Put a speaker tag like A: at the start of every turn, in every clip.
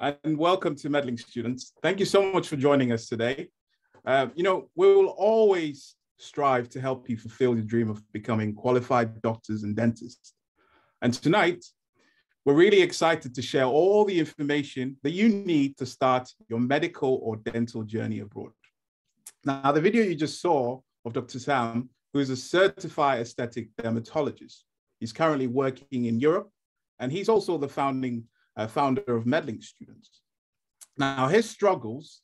A: and welcome to Medlink Students. Thank you so much for joining us today. We will always strive to help you fulfill your dream of becoming qualified doctors and dentists. And tonight, we're really excited to share all the information that you need to start your medical or dental journey abroad. Now, the video you just saw of Dr. Sam, who is a certified aesthetic dermatologist, he's currently working in Europe, and he's also the founder of Medlink Students. Now, his struggles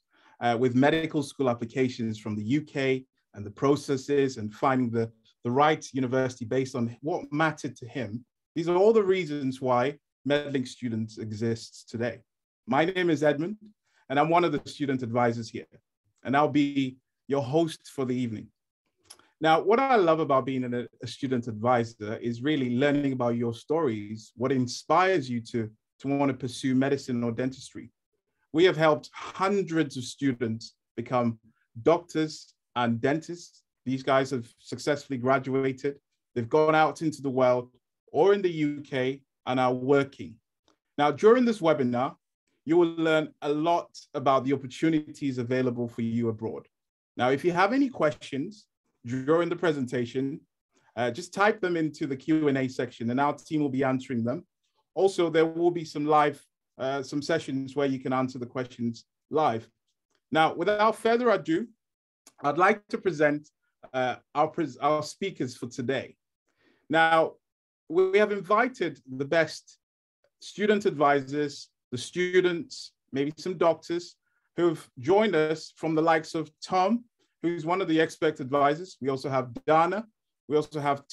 A: with medical school applications from the UK and the processes and finding the right university based on what mattered to him, these are all the reasons why Medlink Students exists today. My name is Edmund, and I'm one of the student advisors here, and I'll be your host for the evening. Now, what I love about being a student advisor is really learning about your stories, what inspires you to want to pursue medicine or dentistry. We have helped hundreds of students become doctors and dentists. These guys have successfully graduated. They've gone out into the world or in the UK and are working. Now, during this webinar, you will learn a lot about the opportunities available for you abroad. Now, if you have any questions during the presentation, just type them into the Q&A section and our team will be answering them. Also, there will be some some sessions where you can answer the questions live. Now, without further ado, I'd like to present our speakers for today. Now, we have invited the best student advisors, the students, maybe some doctors who've joined us from the likes of Tom, who's one of the expert advisors. We also have Dana. We also have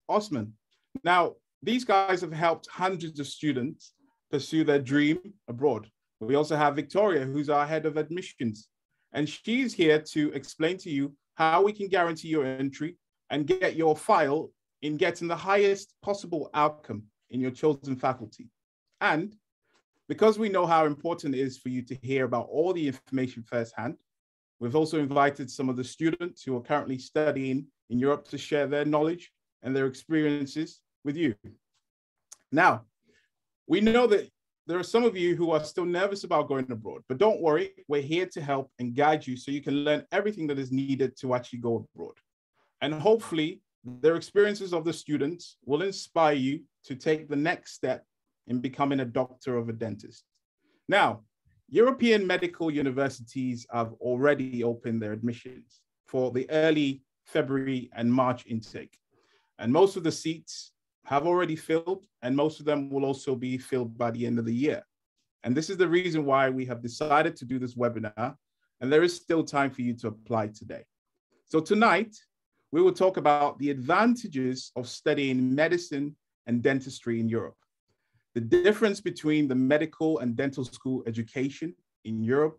A: Osman. Now, these guys have helped hundreds of students pursue their dream abroad. We also have Victoria, who's our head of admissions. And she's here to explain to you how we can guarantee your entry and get your file in getting the highest possible outcome in your chosen faculty. And because we know how important it is for you to hear about all the information firsthand, we've also invited some of the students who are currently studying in Europe to share their knowledge and their experiences with you. Now, we know that there are some of you who are still nervous about going abroad, but don't worry, we're here to help and guide you so you can learn everything that is needed to actually go abroad. And hopefully, their experiences of the students will inspire you to take the next step in becoming a doctor or a dentist. Now, European medical universities have already opened their admissions for the early February and March intake. And most of the seats have already filled, and most of them will also be filled by the end of the year. And this is the reason why we have decided to do this webinar, and there is still time for you to apply today. So tonight, we will talk about the advantages of studying medicine and dentistry in Europe, the difference between the medical and dental school education in Europe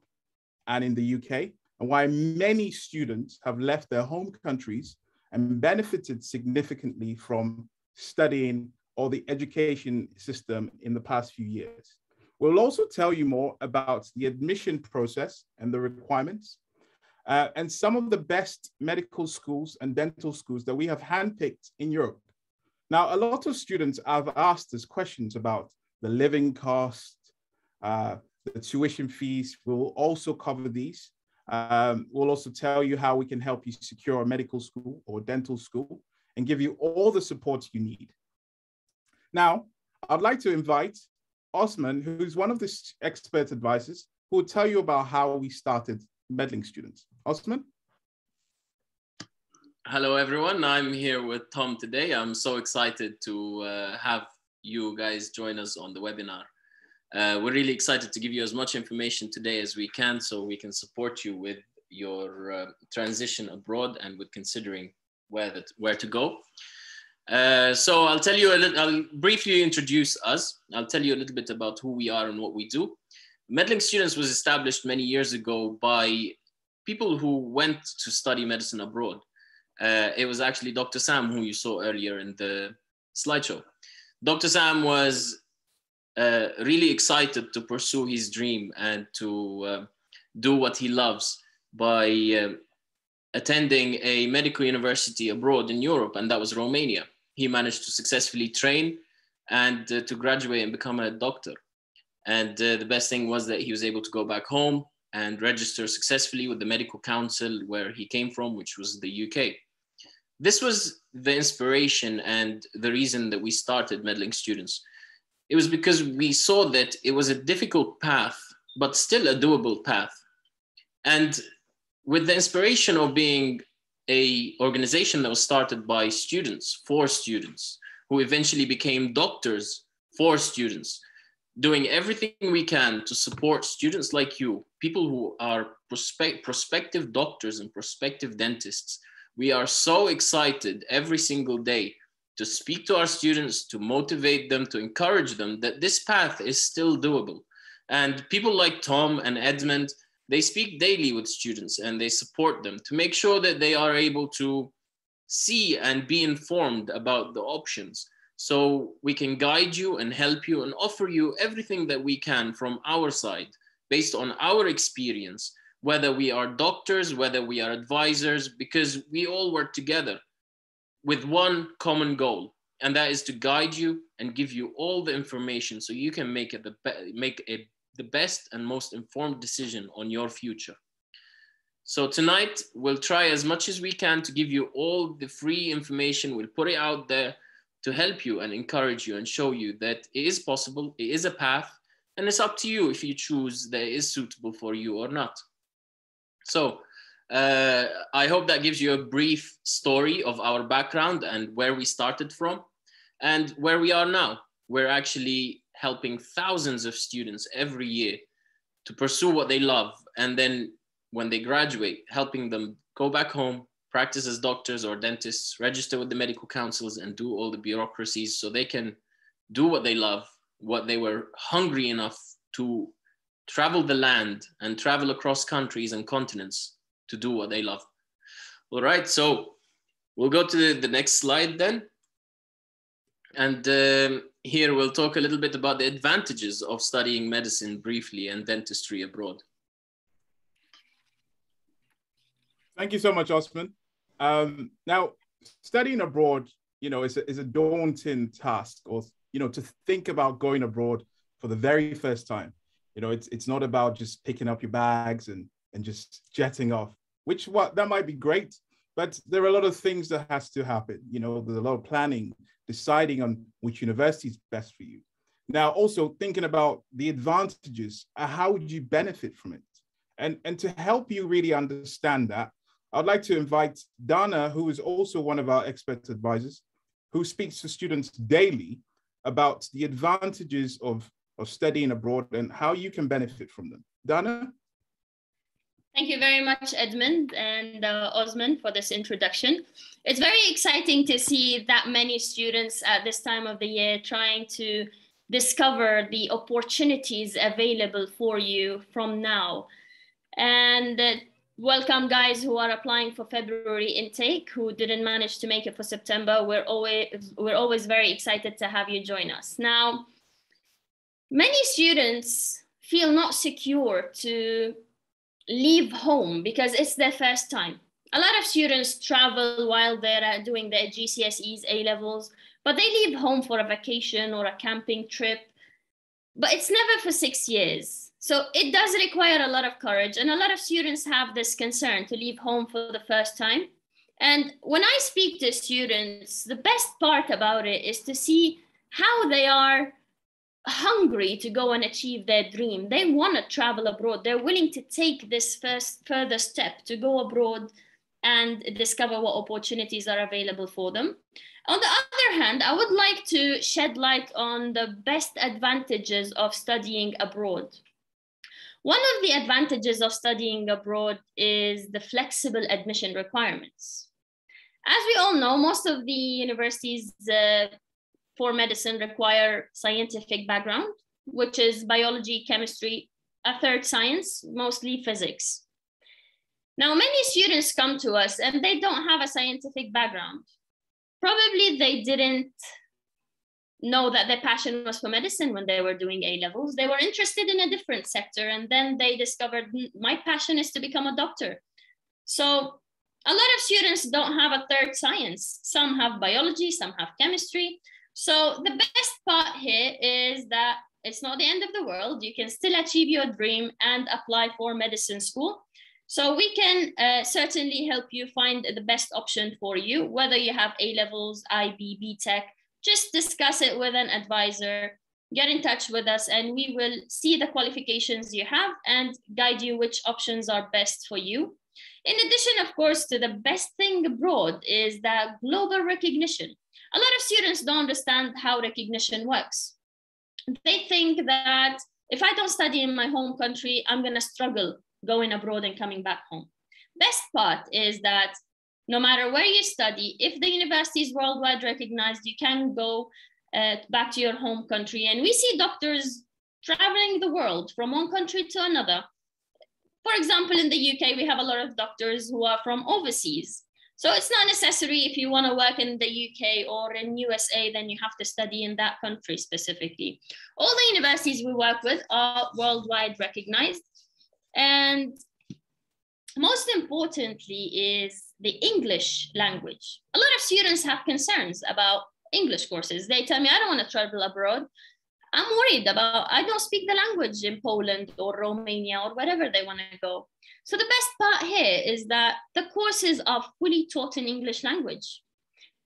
A: and in the UK, and why many students have left their home countries and benefited significantly from studying or the education system in the past few years. We'll also tell you more about the admission process and the requirements, and some of the best medical schools and dental schools that we have handpicked in Europe. Now, a lot of students have asked us questions about the living cost, the tuition fees. We'll also cover these. We'll also tell you how we can help you secure a medical school or dental school and give you all the support you need. Now, I'd like to invite Osman, who's one of the expert advisors, who will tell you about how we started Medlink Students. Osman?
B: Hello, everyone. I'm here with Tom today. I'm so excited to have you guys join us on the webinar. We're really excited to give you as much information today as we can so we can support you with your transition abroad and with considering where to go. So I'll tell you I'll briefly introduce us. I'll tell you a little bit about who we are and what we do. Medlink Students was established many years ago by people who went to study medicine abroad. It was actually Dr. Sam, who you saw earlier in the slideshow. Dr. Sam was really excited to pursue his dream and to do what he loves by attending a medical university abroad in Europe, and that was Romania. He managed to successfully train and to graduate and become a doctor. And the best thing was that he was able to go back home and register successfully with the medical council where he came from, which was the UK. This was the inspiration and the reason that we started Medlink Students. It was because we saw that it was a difficult path, but still a doable path. And with the inspiration of being an organization that was started by students, for students, who eventually became doctors for students, doing everything we can to support students like you, people who are prospective doctors and prospective dentists. We are so excited every single day to speak to our students, to motivate them, to encourage them that this path is still doable. And people like Tom and Edmund, they speak daily with students and they support them to make sure that they are able to see and be informed about the options. So we can guide you and help you and offer you everything that we can from our side, based on our experience, whether we are doctors, whether we are advisors, because we all work together with one common goal, and that is to guide you and give you all the information so you can make the best and most informed decision on your future. So tonight, we'll try as much as we can to give you all the free information. We'll put it out there to help you and encourage you and show you that it is possible, it is a path, and it's up to you if you choose that it is suitable for you or not. So I hope that gives you a brief story of our background and where we started from and where we are now. We're actually helping thousands of students every year to pursue what they love, and then when they graduate, helping them go back home, practice as doctors or dentists, register with the medical councils, and do all the bureaucracies so they can do what they love, what they were hungry enough to travel the land and travel across countries and continents to do what they love. All right, so we'll go to the next slide then. And here we'll talk a little bit about the advantages of studying medicine briefly and dentistry abroad.
A: Thank you so much, Osman. Now, studying abroad, is a daunting task, or, to think about going abroad for the very first time. It's not about just picking up your bags and just jetting off, that might be great, but there are a lot of things that has to happen. There's a lot of planning, deciding on which university is best for you. Now, also thinking about the advantages, how would you benefit from it? And to help you really understand that, I'd like to invite Dana, who is also one of our expert advisors, who speaks to students daily about the advantages of studying abroad and how you can benefit from them. Dana?
C: Thank you very much, Edmund and Osman, for this introduction. It's very exciting to see that many students at this time of the year trying to discover the opportunities available for you from now. And welcome guys who are applying for February intake, who didn't manage to make it for September. We're always very excited to have you join us. Now, many students feel not secure to leave home because it's their first time. A lot of students travel while they're doing their GCSEs, A-levels, but they leave home for a vacation or a camping trip, but it's never for 6 years. So it does require a lot of courage, and a lot of students have this concern to leave home for the first time. And when I speak to students, the best part about it is to see how they are hungry to go and achieve their dream. They want to travel abroad. They're willing to take this further step to go abroad and discover what opportunities are available for them. On the other hand, I would like to shed light on the best advantages of studying abroad. One of the advantages of studying abroad is the flexible admission requirements. As we all know, most of the universities for medicine require scientific background, which is biology, chemistry, a third science, mostly physics. Now, many students come to us and they don't have a scientific background. Probably they didn't know that their passion was for medicine when they were doing A-levels. They were interested in a different sector, and then they discovered, my passion is to become a doctor. So a lot of students don't have a third science. Some have biology, some have chemistry. So the best part here is that it's not the end of the world. You can still achieve your dream and apply for medicine school. So we can certainly help you find the best option for you, whether you have A-levels, IB, BTech. Just discuss it with an advisor, get in touch with us, and we will see the qualifications you have and guide you which options are best for you. In addition, of course, to the best thing abroad is that global recognition. A lot of students don't understand how recognition works. They think that if I don't study in my home country, I'm going to struggle going abroad and coming back home. Best part is that no matter where you study, if the university is worldwide recognized, you can go back to your home country. And we see doctors traveling the world from one country to another. For example, in the UK, we have a lot of doctors who are from overseas. So it's not necessary if you want to work in the UK or in USA, then you have to study in that country specifically. All the universities we work with are worldwide recognized. And most importantly is the English language. A lot of students have concerns about English courses. They tell me, I don't want to travel abroad. I'm worried about, I don't speak the language in Poland or Romania or wherever they want to go. So the best part here is that the courses are fully taught in English language.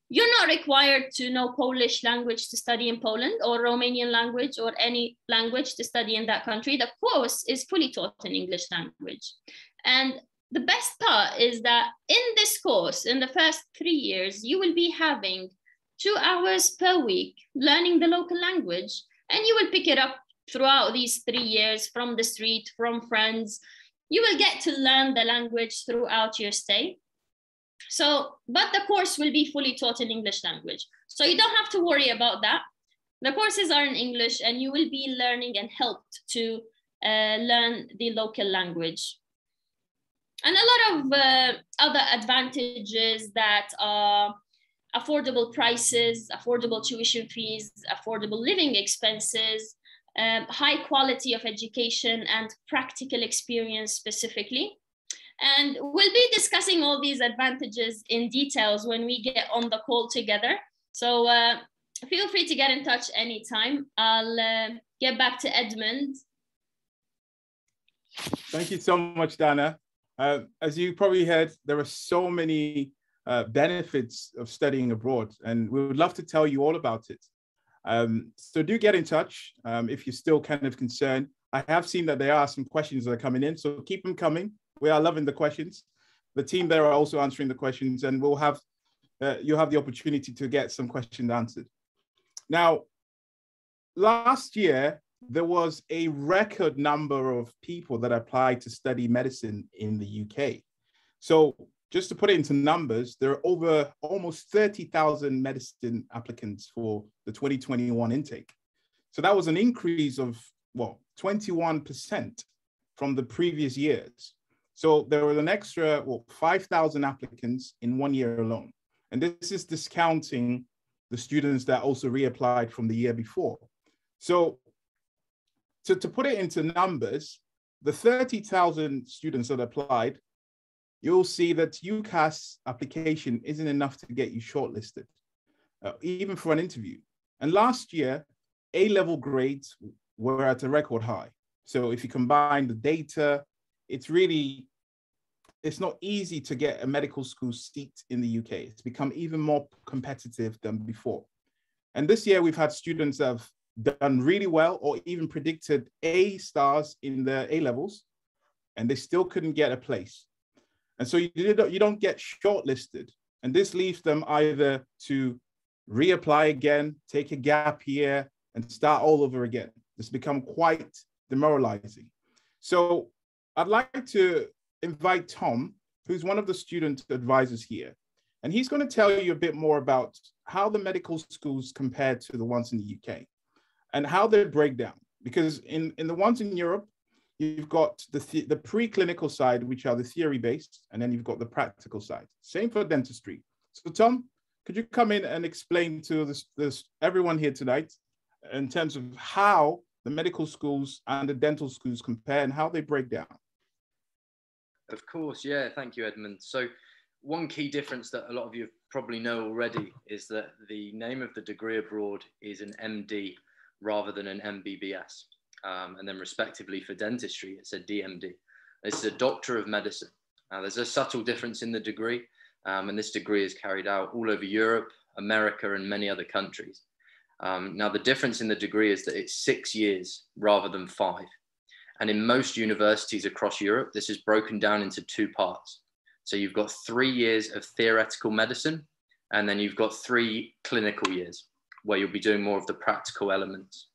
C: You're not required to know Polish language to study in Poland or Romanian language or any language to study in that country. The course is fully taught in English language. And the best part is that in this course, in the first 3 years, you will be having 2 hours per week learning the local language. And you will pick it up throughout these 3 years from the street, from friends. You will get to learn the language throughout your stay. So, but the course will be fully taught in English language. So you don't have to worry about that. The courses are in English and you will be learning and helped to learn the local language. And a lot of other advantages that are affordable prices, affordable tuition fees, affordable living expenses, high quality of education and practical experience specifically. And we'll be discussing all these advantages in details when we get on the call together. So feel free to get in touch anytime. I'll get back to Edmund.
A: Thank you so much, Dana. As you probably heard, there are so many benefits of studying abroad, and we would love to tell you all about it. So do get in touch if you're still kind of concerned. I have seen that there are some questions that are coming in, so keep them coming. We are loving the questions. The team there are also answering the questions, and we'll have you'll have the opportunity to get some questions answered. Now, last year, there was a record number of people that applied to study medicine in the UK. So just to put it into numbers, there are over almost 30,000 medicine applicants for the 2021 intake. So that was an increase of, well, 21% from the previous years. So there were an extra, well, 5,000 applicants in 1 year alone. And this is discounting the students that also reapplied from the year before. So to put it into numbers, the 30,000 students that applied, you'll see that UCAS application isn't enough to get you shortlisted, even for an interview. And last year, A-level grades were at a record high. So if you combine the data, it's not easy to get a medical school seat in the UK. It's become even more competitive than before. And this year we've had students that have done really well or even predicted A stars in the A-levels, and they still couldn't get a place. And so you don't get shortlisted. And this leaves them either to reapply again, take a gap year, and start all over again. It's become quite demoralizing. So I'd like to invite Tom, who's one of the student advisors here. And he's going to tell you a bit more about how the medical schools compare to the ones in the UK and how they break down. Because in the ones in Europe, you've got the preclinical side, which are the theory-based, and then you've got the practical side. Same for dentistry. So Tom, could you come in and explain to everyone here tonight in terms of how the medical schools and the dental schools compare and how they break down?
D: Of course, yeah. Thank you, Edmund. So one key difference that a lot of you probably know already is that the name of the degree abroad is an MD rather than an MBBS. And then respectively for dentistry, it's a DMD. It's a Doctor of Medicine. There's a subtle difference in the degree, and this degree is carried out all over Europe, America, and many other countries. Now, the difference in the degree is that it's 6 years rather than 5. And in most universities across Europe, this is broken down into 2 parts. So you've got 3 years of theoretical medicine, and then you've got 3 clinical years where you'll be doing more of the practical elements.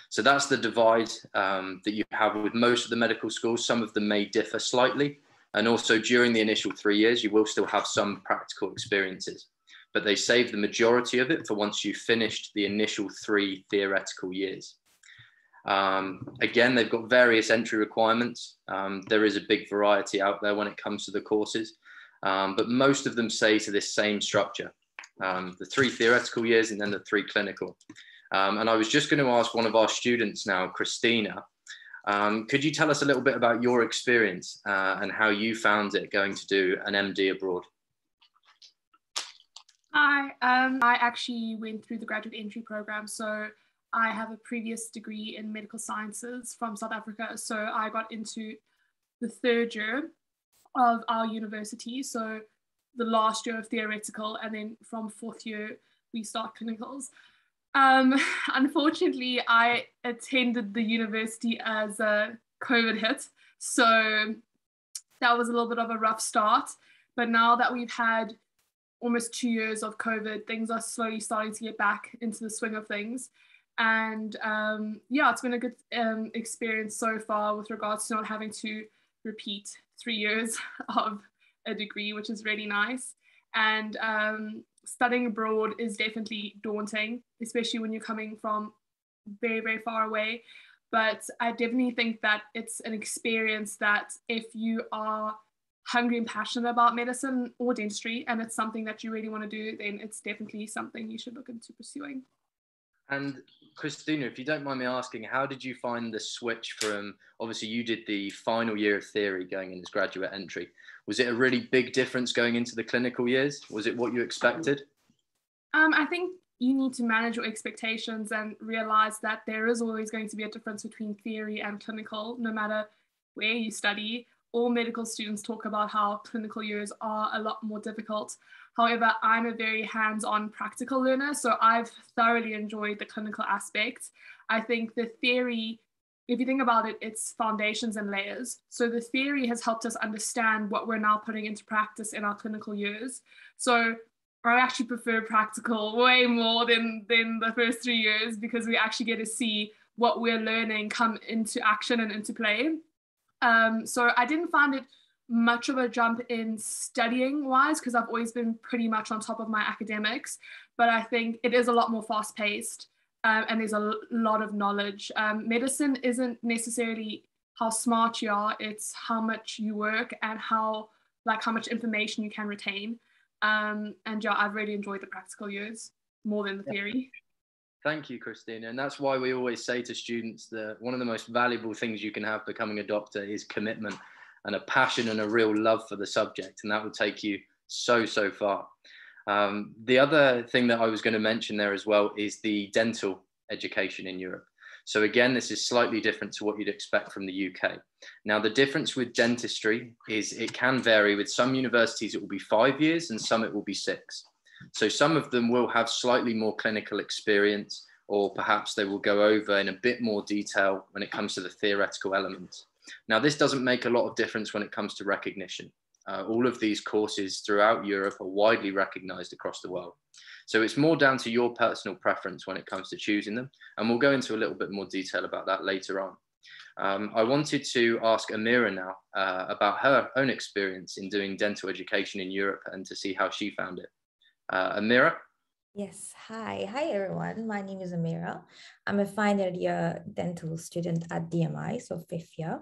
D: So that's the divide that you have with most of the medical schools. Some of them may differ slightly. And also during the initial 3 years, you will still have some practical experiences, but they save the majority of it for once you've finished the initial 3 theoretical years. Again, they've got various entry requirements. There is a big variety out there when it comes to the courses, but most of them say to this same structure, the 3 theoretical years and then the 3 clinical. And I was just going to ask one of our students now, Christina, could you tell us a little bit about your experience and how you found it going to do an MD abroad?
E: Hi, I actually went through the graduate entry program. So I have a previous degree in medical sciences from South Africa. So I got into the 3rd year of our university. So the last year of theoretical, and then from 4th year, we start clinicals. Unfortunately, I attended the university as a COVID hit. So that was a little bit of a rough start. But now that we've had almost 2 years of COVID, things are slowly starting to get back into the swing of things. And yeah, it's been a good experience so far with regards to not having to repeat 3 years of a degree, which is really nice. And studying abroad is definitely daunting, especially when you're coming from very, very far away. But I definitely think that it's an experience that if you are hungry and passionate about medicine or dentistry, and it's something that you really want to do, then it's definitely something you should look into pursuing.
D: And Christina, if you don't mind me asking, how did you find the switch from, obviously you did the final year of theory going in as graduate entry. Was it a really big difference going into the clinical years? Was it what you expected?
E: I think you need to manage your expectations and realize that there is always going to be a difference between theory and clinical, no matter where you study. All medical students talk about how clinical years are a lot more difficult. However, I'm a very hands-on practical learner, so I've thoroughly enjoyed the clinical aspect. I think the theory, if you think about it, it's foundations and layers. So the theory has helped us understand what we're now putting into practice in our clinical years. So I actually prefer practical way more than the first 3 years, because we actually get to see what we're learning come into action and into play. So I didn't find it much of a jump in studying wise, because I've always been pretty much on top of my academics, but I think it is a lot more fast paced and there's a lot of knowledge. Medicine isn't necessarily how smart you are, it's how much you work and how much information you can retain. And yeah, I've really enjoyed the practical years more than the theory.
D: Thank you, Christina. And that's why we always say to students that one of the most valuable things you can have becoming a doctor is commitment and a passion and a real love for the subject. And that will take you so far. The other thing that I was going to mention there as well is the dental education in Europe. So again, this is slightly different to what you'd expect from the UK. Now, the difference with dentistry is it can vary. With some universities, it will be 5 years and some it will be 6. So some of them will have slightly more clinical experience, or perhaps they will go over in a bit more detail when it comes to the theoretical elements. Now, this doesn't make a lot of difference when it comes to recognition. All of these courses throughout Europe are widely recognized across the world. So it's more down to your personal preference when it comes to choosing them. And we'll go into a little bit more detail about that later on. I wanted to ask Amira now about her own experience in doing dental education in Europe and to see how she found it. Amira?
F: Yes, hi everyone. My name is Amira. I'm a final year dental student at DMI, so 5th year.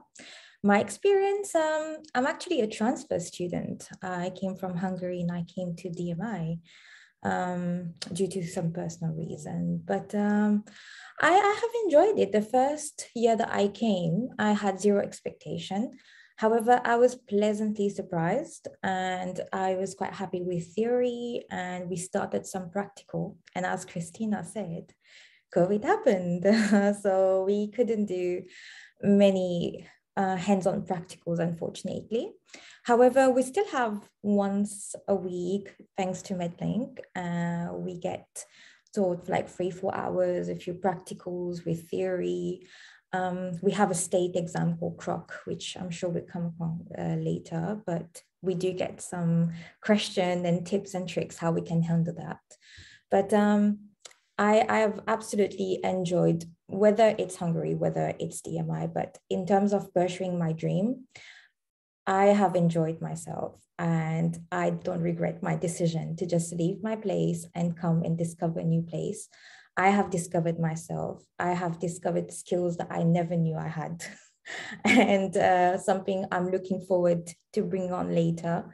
F: My experience, I'm actually a transfer student. I came from Hungary and I came to DMI due to some personal reason. But I have enjoyed it. The first year that I came, I had zero expectation. However, I was pleasantly surprised and I was quite happy with theory, and we started some practical. And as Christina said, COVID happened. So we couldn't do many hands-on practicals, unfortunately. However, we still have once a week, thanks to Medlink. We get taught like 3-4 hours, a few practicals with theory. We have a state exam called CROC, which I'm sure we'll come upon later, but we do get some questions and tips and tricks how we can handle that. But I have absolutely enjoyed, whether it's Hungary, whether it's DMI, but in terms of pursuing my dream, I have enjoyed myself and I don't regret my decision to just leave my place and come and discover a new place. I have discovered myself. I have discovered skills that I never knew I had. And something I'm looking forward to bring on later.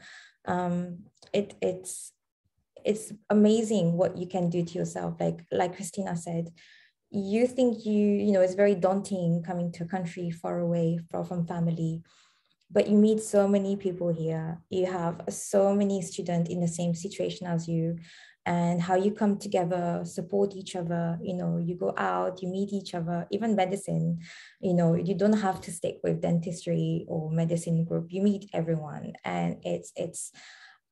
F: It's amazing what you can do to yourself. Like Christina said, you think it's very daunting coming to a country far away, far from family, but you meet so many people here. You have so many students in the same situation as you, and how you come together, support each other. You go out, you meet each other, even medicine, you don't have to stick with dentistry or medicine group. You meet everyone, and it's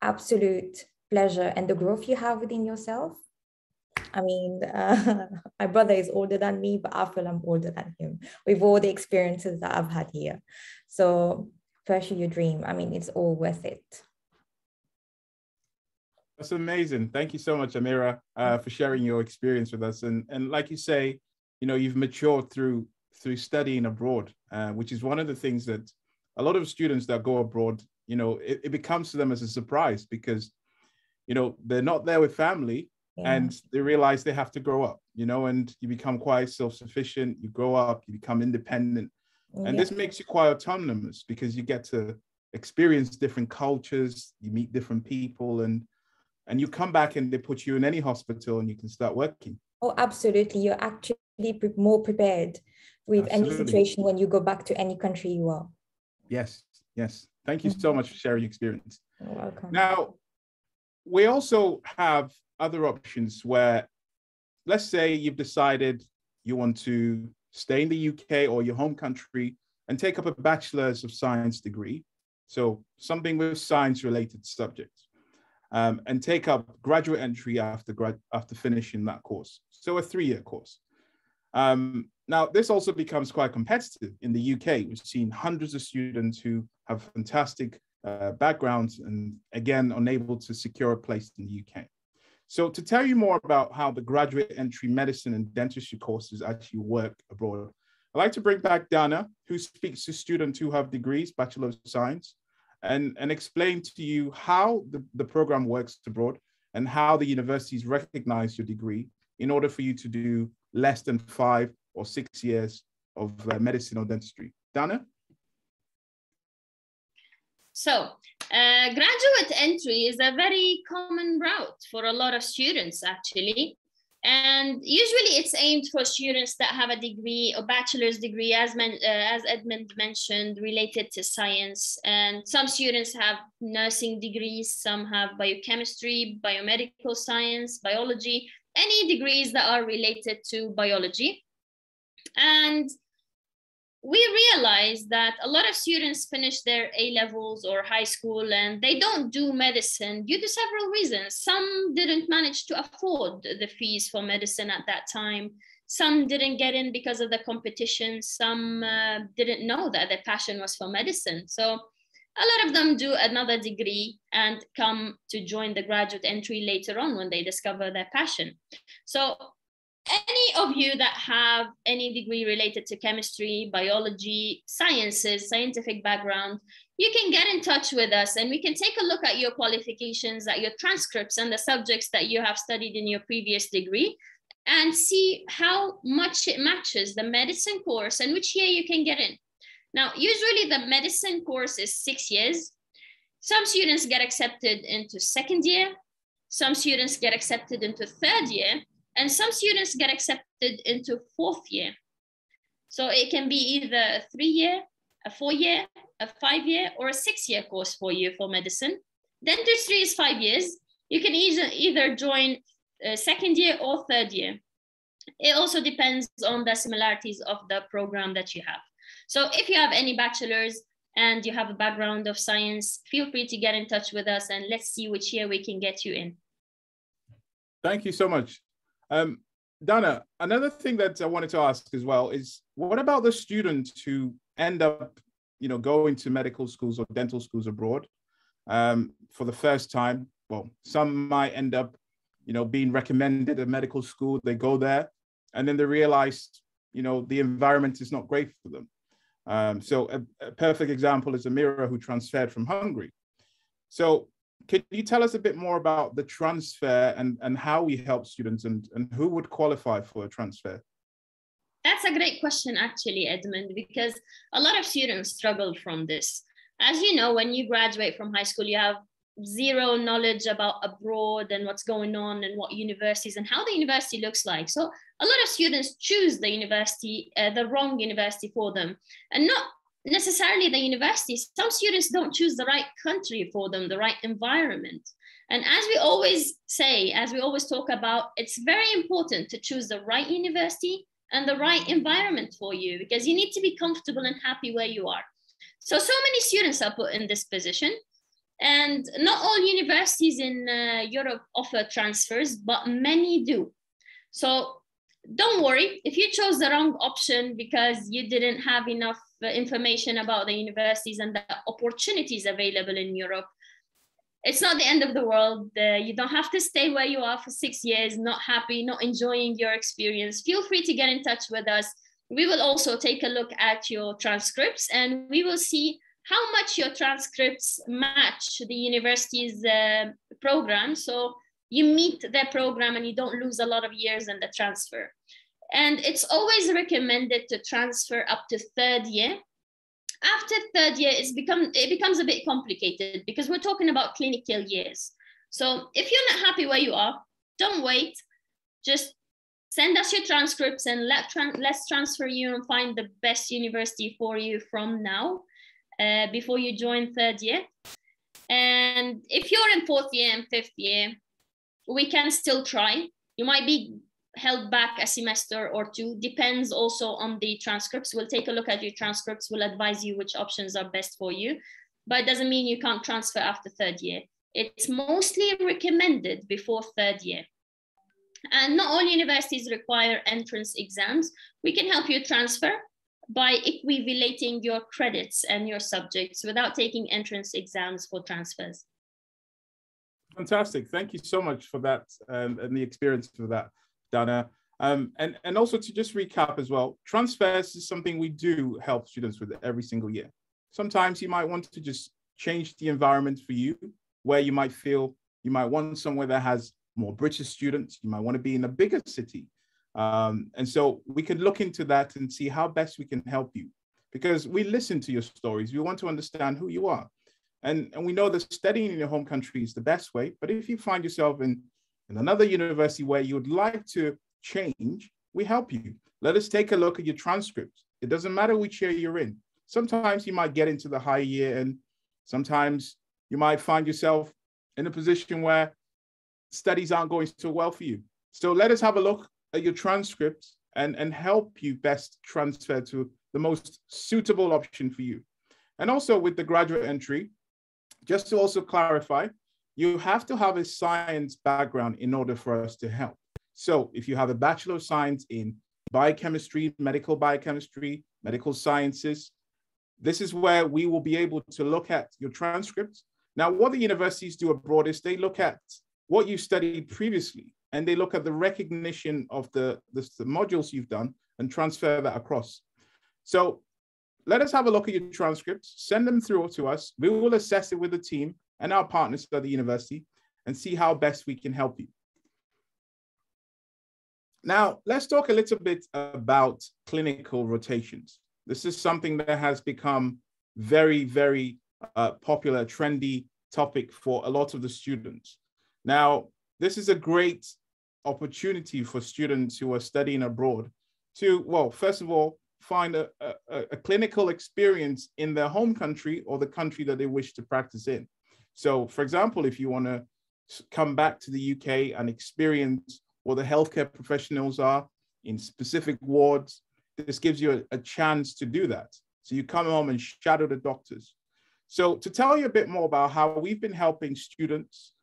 F: absolute pleasure, and the growth you have within yourself. I mean, my brother is older than me, but I feel I'm older than him with all the experiences that I've had here. So pursue your dream. I mean, it's all worth it.
A: That's amazing. Thank you so much, Amira, for sharing your experience with us. And like you say, you've matured through studying abroad, which is one of the things that a lot of students that go abroad, it becomes to them as a surprise because, they're not there with family. Yeah. And they realize they have to grow up, and you become quite self-sufficient. You grow up, you become independent. And this makes you quite autonomous because you get to experience different cultures, you meet different people, and you come back and they put you in any hospital and you can start working.
F: Oh, absolutely. You're actually more prepared with any situation when you go back to any country you are.
A: Yes. Thank you so much for sharing your experience.
F: You're welcome.
A: Now, we also have other options where, let's say you've decided you want to stay in the UK or your home country and take up a Bachelor's of Science degree. So something with science-related subjects. And take up graduate entry after finishing that course. So a 3-year course. Now, this also becomes quite competitive in the UK. We've seen hundreds of students who have fantastic backgrounds and, again, unable to secure a place in the UK. So to tell you more about how the graduate entry medicine and dentistry courses actually work abroad, I'd like to bring back Dana, who speaks to students who have degrees, Bachelor of Science, and explain to you how the program works abroad and how the universities recognize your degree in order for you to do less than 5 or 6 years of medicine or dentistry. Dana?
C: So graduate entry is a very common route for a lot of students, actually. And usually it's aimed for students that have a degree, a bachelor's degree, as Edmund mentioned, related to science. And some students have nursing degrees, some have biochemistry, biomedical science, biology, any degrees that are related to biology. And we realized that a lot of students finish their A-levels or high school and they don't do medicine due to several reasons. Some didn't manage to afford the fees for medicine at that time. Some didn't get in because of the competition. Some didn't know that their passion was for medicine. So a lot of them do another degree and come to join the graduate entry later on when they discover their passion. So any of you that have any degree related to chemistry, biology, sciences, scientific background, you can get in touch with us and we can take a look at your qualifications, at your transcripts and the subjects that you have studied in your previous degree and see how much it matches the medicine course and which year you can get in. Now, usually the medicine course is 6 years. Some students get accepted into 2nd year. Some students get accepted into 3rd year. And some students get accepted into 4th year. So it can be either a 3-year, a 4-year, a 5-year, or a 6-year course for you for medicine. Dentistry is 5 years. You can either join 2nd year or 3rd year. It also depends on the similarities of the program that you have. So if you have any bachelor's and you have a background of science, feel free to get in touch with us and let's see which year we can get you in.
A: Thank you so much. Dana, another thing that I wanted to ask as well is, what about the students who end up, going to medical schools or dental schools abroad for the first time? Well, some might end up, being recommended a medical school. They go there and then they realize, the environment is not great for them. So a perfect example is Amira, who transferred from Hungary. So can you tell us a bit more about the transfer and how we help students and who would qualify for a transfer?
C: That's a great question, actually, Edmund, because a lot of students struggle from this. As you know, when you graduate from high school, you have zero knowledge about abroad and what's going on and what universities and how the university looks like. So a lot of students choose the university, the wrong university for them, and not necessarily the university. Some students don't choose the right country for them, the right environment. And as we always say, as we always talk about, it's very important to choose the right university and the right environment for you, because you need to be comfortable and happy where you are. So many students are put in this position. And not all universities in Europe offer transfers, but many do. So don't worry if you chose the wrong option because you didn't have enough information about the universities and the opportunities available in Europe. It's not the end of the world. You don't have to stay where you are for 6 years, not happy, not enjoying your experience. Feel free to get in touch with us. We will also take a look at your transcripts and we will see how much your transcripts match the university's program. So you meet their program and you don't lose a lot of years in the transfer. And it's always recommended to transfer up to third year. After third year, it becomes a bit complicated because we're talking about clinical years. So if you're not happy where you are, don't wait. Just send us your transcripts and let's transfer you and find the best university for you from now. Before you join third year. And if you're in fourth year and fifth year, we can still try. You might be held back a semester or two, depends also on the transcripts. We'll take a look at your transcripts, we'll advise you which options are best for you, but it doesn't mean you can't transfer after third year. It's mostly recommended before third year. And not all universities require entrance exams. We can help you transfer by equivalating your credits and your subjects without taking entrance exams for transfers.
A: Fantastic. Thank you so much for that and the experience for that, Dana. And also to just recap as well, transfers is something we do help students with every single year. Sometimes you might want to just change the environment for you, where you might feel you might want somewhere that has more British students. You might want to be in a bigger city. And so we can look into that and see how best we can help you, because we listen to your stories. We want to understand who you are. And we know that studying in your home country is the best way. But if you find yourself in another university where you would like to change, we help you. Let us take a look at your transcripts. It doesn't matter which year you're in. Sometimes you might get into the high year, and sometimes you might find yourself in a position where studies aren't going so well for you. So let us have a look at your transcripts and help you best transfer to the most suitable option for you. And also with the graduate entry, just to also clarify, you have to have a science background in order for us to help. So if you have a Bachelor of Science in biochemistry, medical sciences, this is where we will be able to look at your transcripts. Now, what the universities do abroad is they look at what you studied previously, and they look at the recognition of the modules you've done and transfer that across. So let us have a look at your transcripts, send them through to us. We will assess it with the team and our partners at the university and see how best we can help you. Now, let's talk a little bit about clinical rotations. This is something that has become very, very popular, trendy topic for a lot of the students. Now, this is a great opportunity for students who are studying abroad to, well, first of all, find a clinical experience in their home country or the country that they wish to practice in. So, for example, if you want to come back to the UK and experience what the healthcare professionals are in specific wards. This gives you a chance to do that. So you come home and shadow the doctors. So to tell you a bit more about how we've been helping students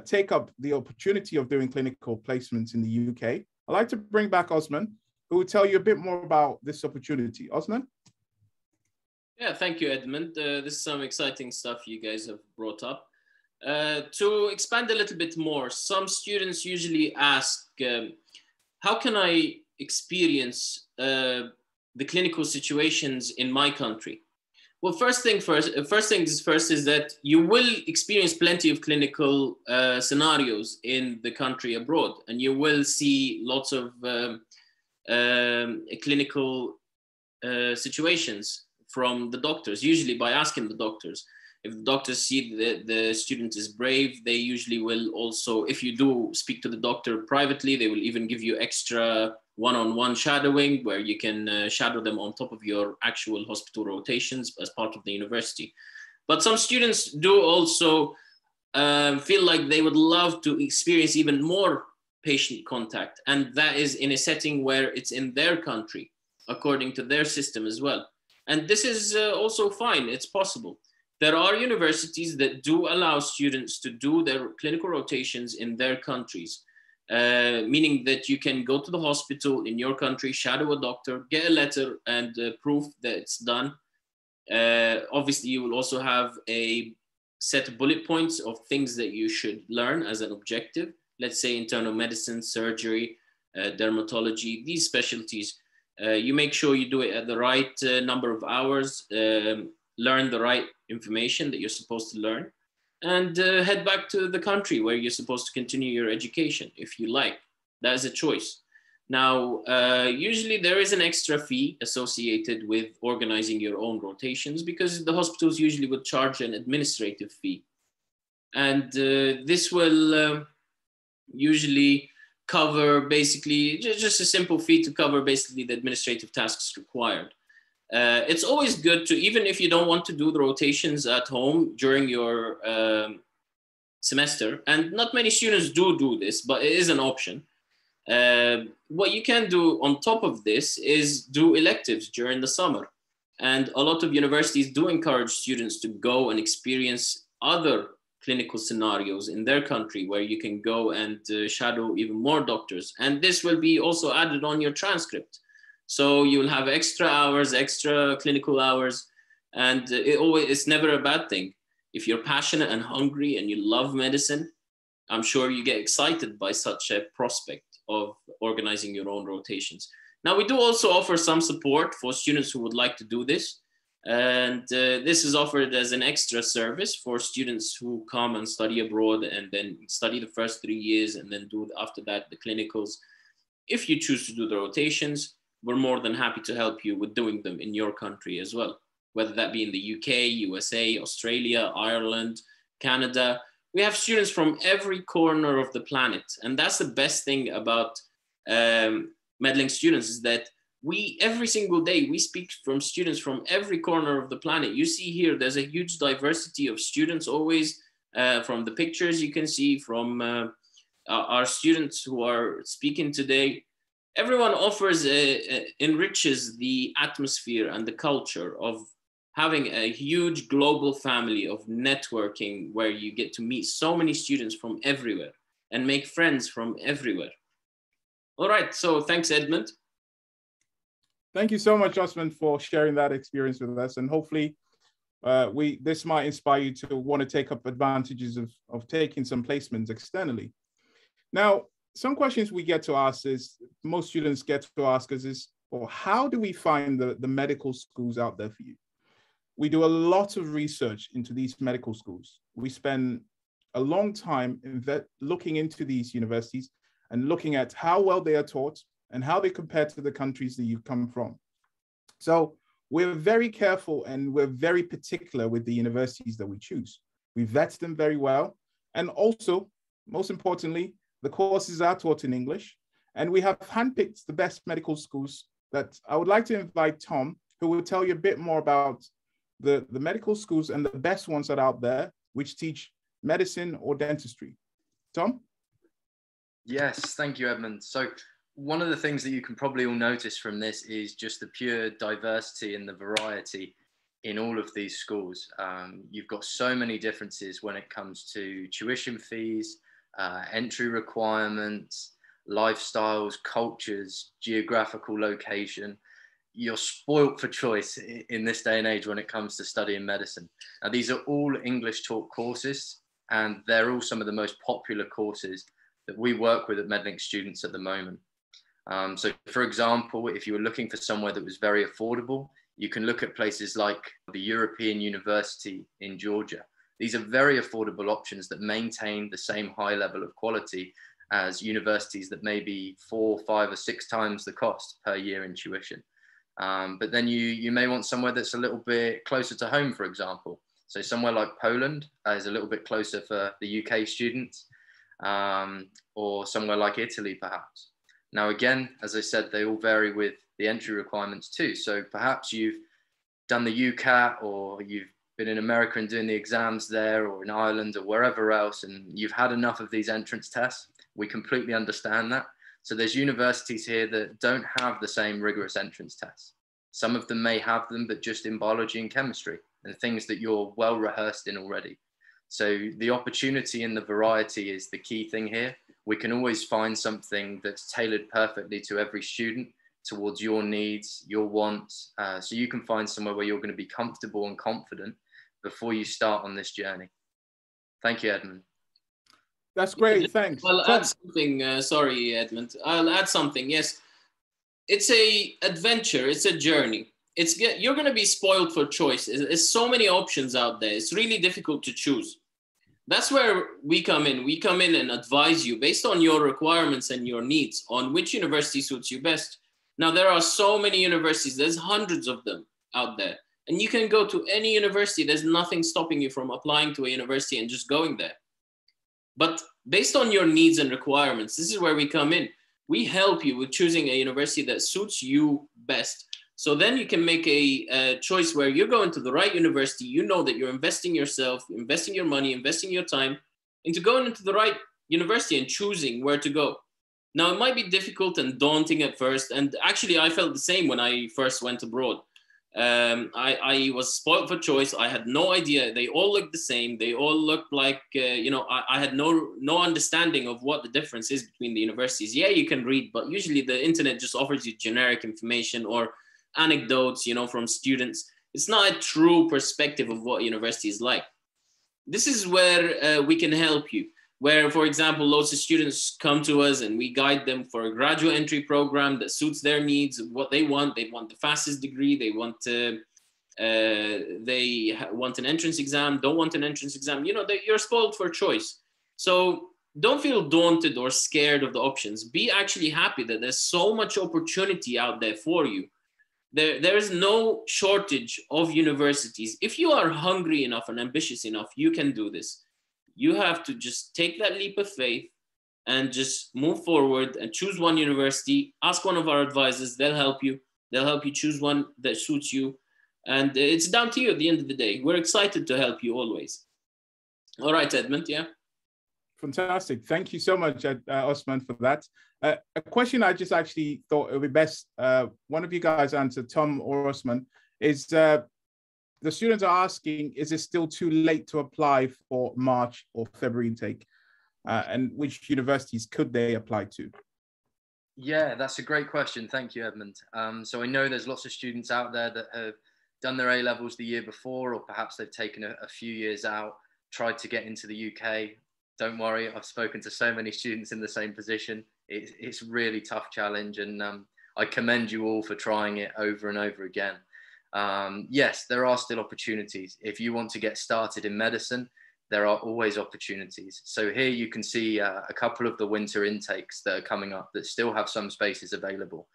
A: take up the opportunity of doing clinical placements in the UK, I'd like to bring back Osman, who will tell you a bit more about this opportunity. Osman?
B: Yeah, thank you, Edmund. This is some exciting stuff you guys have brought up. To expand a little bit more, some students usually ask, how can I experience the clinical situations in my country? Well, first things first is that you will experience plenty of clinical scenarios in the country abroad, and you will see lots of clinical situations from the doctors, usually by asking the doctors. If the doctors see that the student is brave, they usually will also, if you do speak to the doctor privately, they will even give you extra one-on-one shadowing where you can shadow them on top of your actual hospital rotations as part of the university. But some students do also feel like they would love to experience even more patient contact. And that is in a setting where it's in their country, according to their system as well. And this is also fine, it's possible. There are universities that do allow students to do their clinical rotations in their countries, meaning that you can go to the hospital in your country, shadow a doctor, get a letter and proof that it's done. Obviously, you will also have a set of bullet points of things that you should learn as an objective. Let's say internal medicine, surgery, dermatology, these specialties. You make sure you do it at the right number of hours, learn the right information that you're supposed to learn, and head back to the country where you're supposed to continue your education, if you like. That is a choice. Now, usually there is an extra fee associated with organizing your own rotations because the hospitals usually would charge an administrative fee. And this will usually cover basically just a simple fee to cover basically the administrative tasks required. It's always good to, even if you don't want to do the rotations at home during your semester, and not many students do this, but it is an option. What you can do on top of this is do electives during the summer. And a lot of universities do encourage students to go and experience other clinical scenarios in their country where you can go and shadow even more doctors. And this will be also added on your transcript. So you'll have extra hours, extra clinical hours, and it's never a bad thing. If you're passionate and hungry and you love medicine, I'm sure you get excited by such a prospect of organizing your own rotations. Now, we do also offer some support for students who would like to do this. And this is offered as an extra service for students who come and study abroad and then study the first 3 years and then do after that the clinicals. If you choose to do the rotations, we're more than happy to help you with doing them in your country as well, whether that be in the UK, USA, Australia, Ireland, Canada. We have students from every corner of the planet. And that's the best thing about Medlink Students is that every single day, we speak from students from every corner of the planet. You see here, there's a huge diversity of students always from the pictures you can see from our students who are speaking today. Everyone enriches the atmosphere and the culture of having a huge global family of networking where you get to meet so many students from everywhere and make friends from everywhere. All right, so thanks, Edmund.
A: Thank you so much, Osman, for sharing that experience with us. And hopefully this might inspire you to want to take up advantages of taking some placements externally. Now, some questions we get to ask is, most students get to ask us is, well, how do we find the medical schools out there for you? We do a lot of research into these medical schools. We spend a long time looking into these universities and looking at how well they are taught and how they compare to the countries that you've come from. So we're very careful and we're very particular with the universities that we choose. We vet them very well. And also, most importantly, the courses are taught in English. And we have handpicked the best medical schools that I would like to invite Tom, who will tell you a bit more about the medical schools and the best ones that are out there, which teach medicine or dentistry. Tom?
D: Yes, thank you, Edmund. So one of the things that you can probably all notice from this is just the pure diversity and the variety in all of these schools. You've got so many differences when it comes to tuition fees, entry requirements, lifestyles, cultures, geographical location. You're spoilt for choice in this day and age when it comes to studying medicine. Now, these are all English taught courses, and they're all some of the most popular courses that we work with at Medlink Students at the moment. So for example, if you were looking for somewhere that was very affordable, you can look at places like the European University in Georgia. These are very affordable options that maintain the same high level of quality as universities that may be 4, 5 or 6 times the cost per year in tuition. But then you may want somewhere that's a little bit closer to home, for example. So somewhere like Poland is a little bit closer for the UK students, or somewhere like Italy, perhaps. Now, again, as I said, they all vary with the entry requirements too. So perhaps you've done the UCAT, or you've been in America and doing the exams there, or in Ireland or wherever else, and you've had enough of these entrance tests. We completely understand that. So there's universities here that don't have the same rigorous entrance tests. Some of them may have them, but just in biology and chemistry, and things that you're well rehearsed in already. So the opportunity and the variety is the key thing here. We can always find something that's tailored perfectly to every student, towards your needs, your wants. So you can find somewhere where you're going to be comfortable and confident before you start on this journey. Thank you, Edmund.
A: That's great, thanks.
B: I'll add something, sorry, Edmund. I'll add something, yes. It's a adventure, it's a journey. You're gonna be spoiled for choice. There's so many options out there. It's really difficult to choose. That's where we come in. We come in and advise you based on your requirements and your needs on which university suits you best. Now, there are so many universities, there's hundreds of them out there. And you can go to any university. There's nothing stopping you from applying to a university and just going there. But based on your needs and requirements, this is where we come in. We help you with choosing a university that suits you best. So then you can make a choice where you're going to the right university. You know that you're investing yourself, investing your money, investing your time into going into the right university and choosing where to go. Now, it might be difficult and daunting at first. And actually, I felt the same when I first went abroad. I was spoiled for choice. I had no idea. They all looked the same. They all looked like, I had no understanding of what the difference is between the universities. Yeah, you can read, but usually the internet just offers you generic information or anecdotes, from students. It's not a true perspective of what university is like. This is where we can help you. Where, for example, lots of students come to us and we guide them for a graduate entry program that suits their needs, what they want. They want the fastest degree. They want an entrance exam, don't want an entrance exam. You're spoiled for choice. So don't feel daunted or scared of the options. Be actually happy that there's so much opportunity out there for you. There is no shortage of universities. If you are hungry enough and ambitious enough, you can do this. You have to just take that leap of faith and just move forward and choose one university. Ask one of our advisors. They'll help you. They'll help you choose one that suits you. And it's down to you at the end of the day. We're excited to help you always. All right, Edmund, yeah?
A: Fantastic. Thank you so much, Osman, for that. A question I just actually thought it would be best one of you guys answer, Tom or Osman, is the students are asking, is it still too late to apply for March or February intake? And which universities could they apply to?
D: Yeah, that's a great question. Thank you, Edmund. So I know there's lots of students out there that have done their A-levels the year before, or perhaps they've taken a few years out, tried to get into the UK. Don't worry, I've spoken to so many students in the same position. It's a really tough challenge, and I commend you all for trying it over and over again. Yes, there are still opportunities. If you want to get started in medicine, there are always opportunities. So here you can see a couple of the winter intakes that are coming up that still have some spaces available.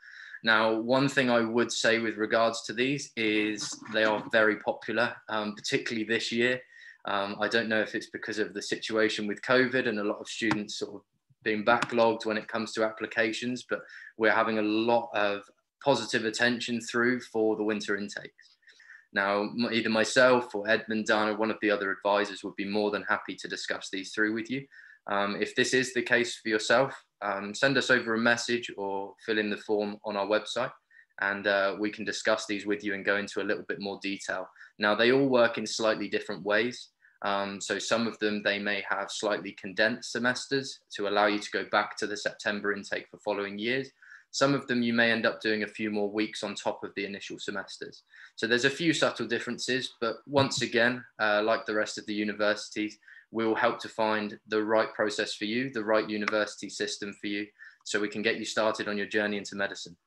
D: Now, one thing I would say with regards to these is they are very popular, particularly this year. I don't know if it's because of the situation with COVID and a lot of students sort of being backlogged when it comes to applications, but we're having a lot of positive attention through for the winter intakes. Now, either myself or Edmund, Dana, one of the other advisors would be more than happy to discuss these through with you. If this is the case for yourself, send us over a message or fill in the form on our website, and we can discuss these with you and go into a little bit more detail. Now, they all work in slightly different ways. So some of them, they may have slightly condensed semesters to allow you to go back to the September intake for following years. Some of them, you may end up doing a few more weeks on top of the initial semesters. So there's a few subtle differences, but once again, like the rest of the universities, we'll help to find the right process for you, the right university system for you, so we can get you started on your journey into medicine.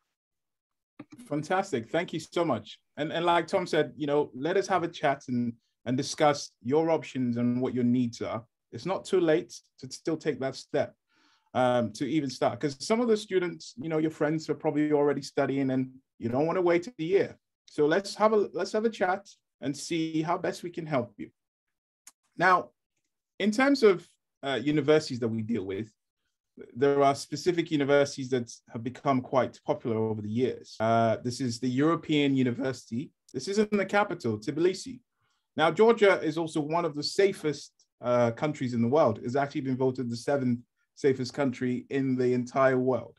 A: Fantastic. Thank you so much. And like Tom said, you know, let us have a chat and discuss your options and what your needs are. It's not too late to still take that step to even start, because some of the students, you know, your friends are probably already studying and you don't want to wait a year. So let's have a chat and see how best we can help you. Now, in terms of universities that we deal with, there are specific universities that have become quite popular over the years. This is the European University. This is in the capital, Tbilisi. Now, Georgia is also one of the safest countries in the world. It's actually been voted the 7th safest country in the entire world.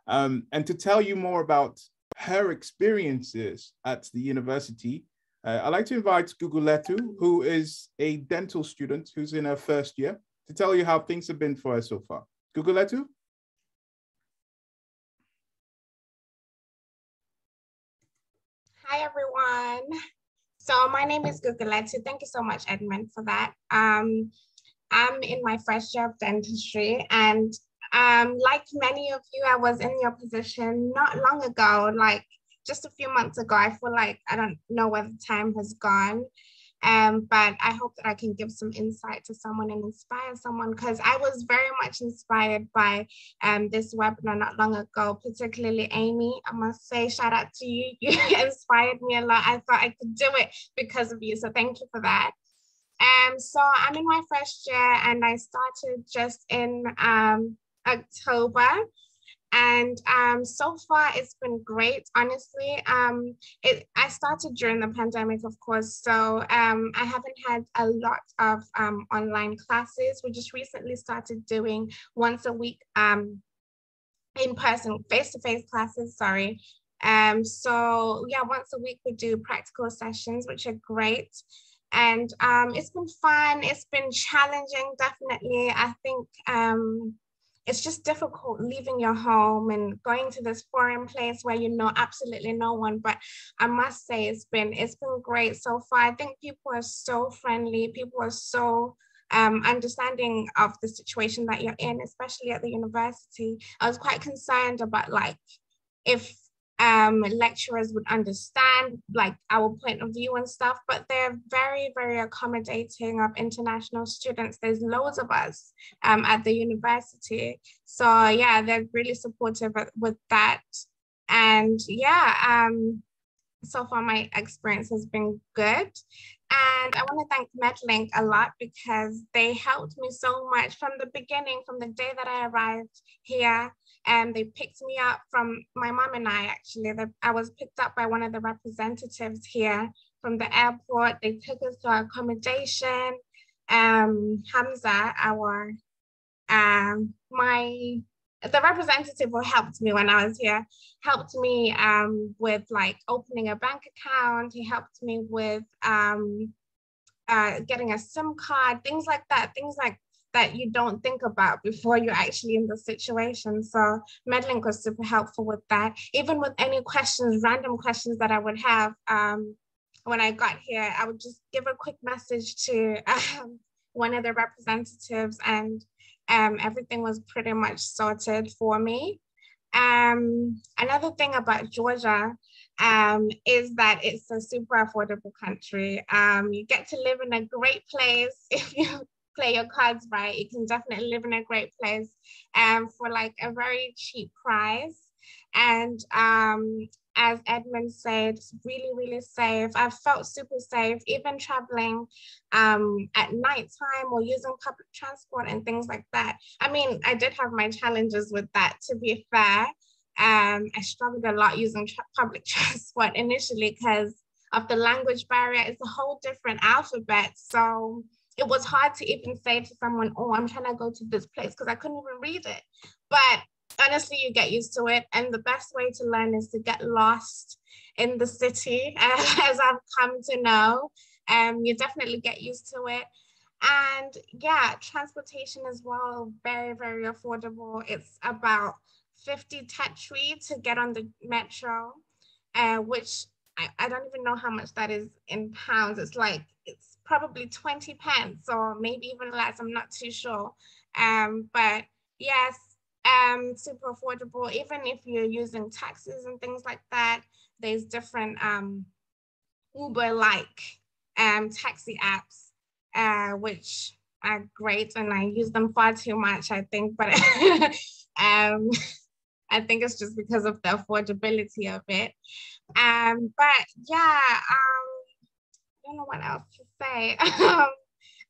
A: And to tell you more about her experiences at the university, I'd like to invite Guguletu, who is a dental student who's in her first year, to tell you how things have been for her so far. Guguletu?
G: Hi, everyone. So my name is Guguletu. Thank you so much, Edmund, for that. I'm in my first year of dentistry, and like many of you, I was in your position not long ago, like just a few months ago. I feel like I don't know where the time has gone. But I hope that I can give some insight to someone and inspire someone, because I was very much inspired by this webinar not long ago, particularly Amy. I must say, shout out to you. You inspired me a lot. I thought I could do it because of you. So thank you for that. So I'm in my first year and I started just in October. And so far it's been great, honestly. I started during the pandemic, of course, so I haven't had a lot of online classes. We just recently started doing once a week in-person, face-to-face classes, sorry. So yeah, once a week we do practical sessions, which are great. And it's been fun, it's been challenging, definitely. I think it's just difficult leaving your home and going to this foreign place where you know absolutely no one. But I must say it's been great so far. I think people are so friendly. People are so understanding of the situation that you're in, especially at the university. I was quite concerned about like if lecturers would understand like our point of view and stuff, but they're very, very accommodating of international students. There's loads of us at the university. So yeah, they're really supportive with that. And yeah, so far my experience has been good. And I want to thank Medlink a lot because they helped me so much from the beginning, from the day that I arrived here. And they picked me up from my mom and I, actually. I was picked up by one of the representatives here from the airport. They took us to our accommodation. Hamza, the representative who helped me when I was here, helped me with like opening a bank account. He helped me with getting a SIM card, things like that you don't think about before you're actually in the situation. So Medlink was super helpful with that. Even with any questions, random questions that I would have when I got here, I would just give a quick message to one of the representatives, and everything was pretty much sorted for me. Another thing about Georgia is that it's a super affordable country. You get to live in a great place if you play your cards right. You can definitely live in a great place for like a very cheap price. And as Edmund said, it's really, really safe. I've felt super safe, even traveling at nighttime or using public transport and things like that. I mean, I did have my challenges with that, to be fair. I struggled a lot using public transport initially because of the language barrier. It's a whole different alphabet. So it was hard to even say to someone, oh, I'm trying to go to this place, because I couldn't even read it. but honestly, you get used to it. And the best way to learn is to get lost in the city, as I've come to know. You definitely get used to it. And yeah, transportation as well, very, very affordable. It's about 50 tetri to get on the metro, which I don't even know how much that is in pounds. It's probably 20 pence or maybe even less. I'm not too sure. But yes, super affordable. Even if you're using taxis and things like that, there's different Uber-like taxi apps, which are great, and I use them far too much, I think. But I think it's just because of the affordability of it. But yeah, I don't know what else to say.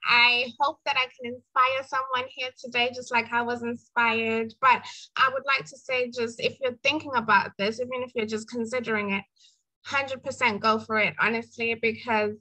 G: I hope that I can inspire someone here today, just like I was inspired. But I would like to say, just if you're thinking about this, even if you're just considering it, 100% go for it, honestly, because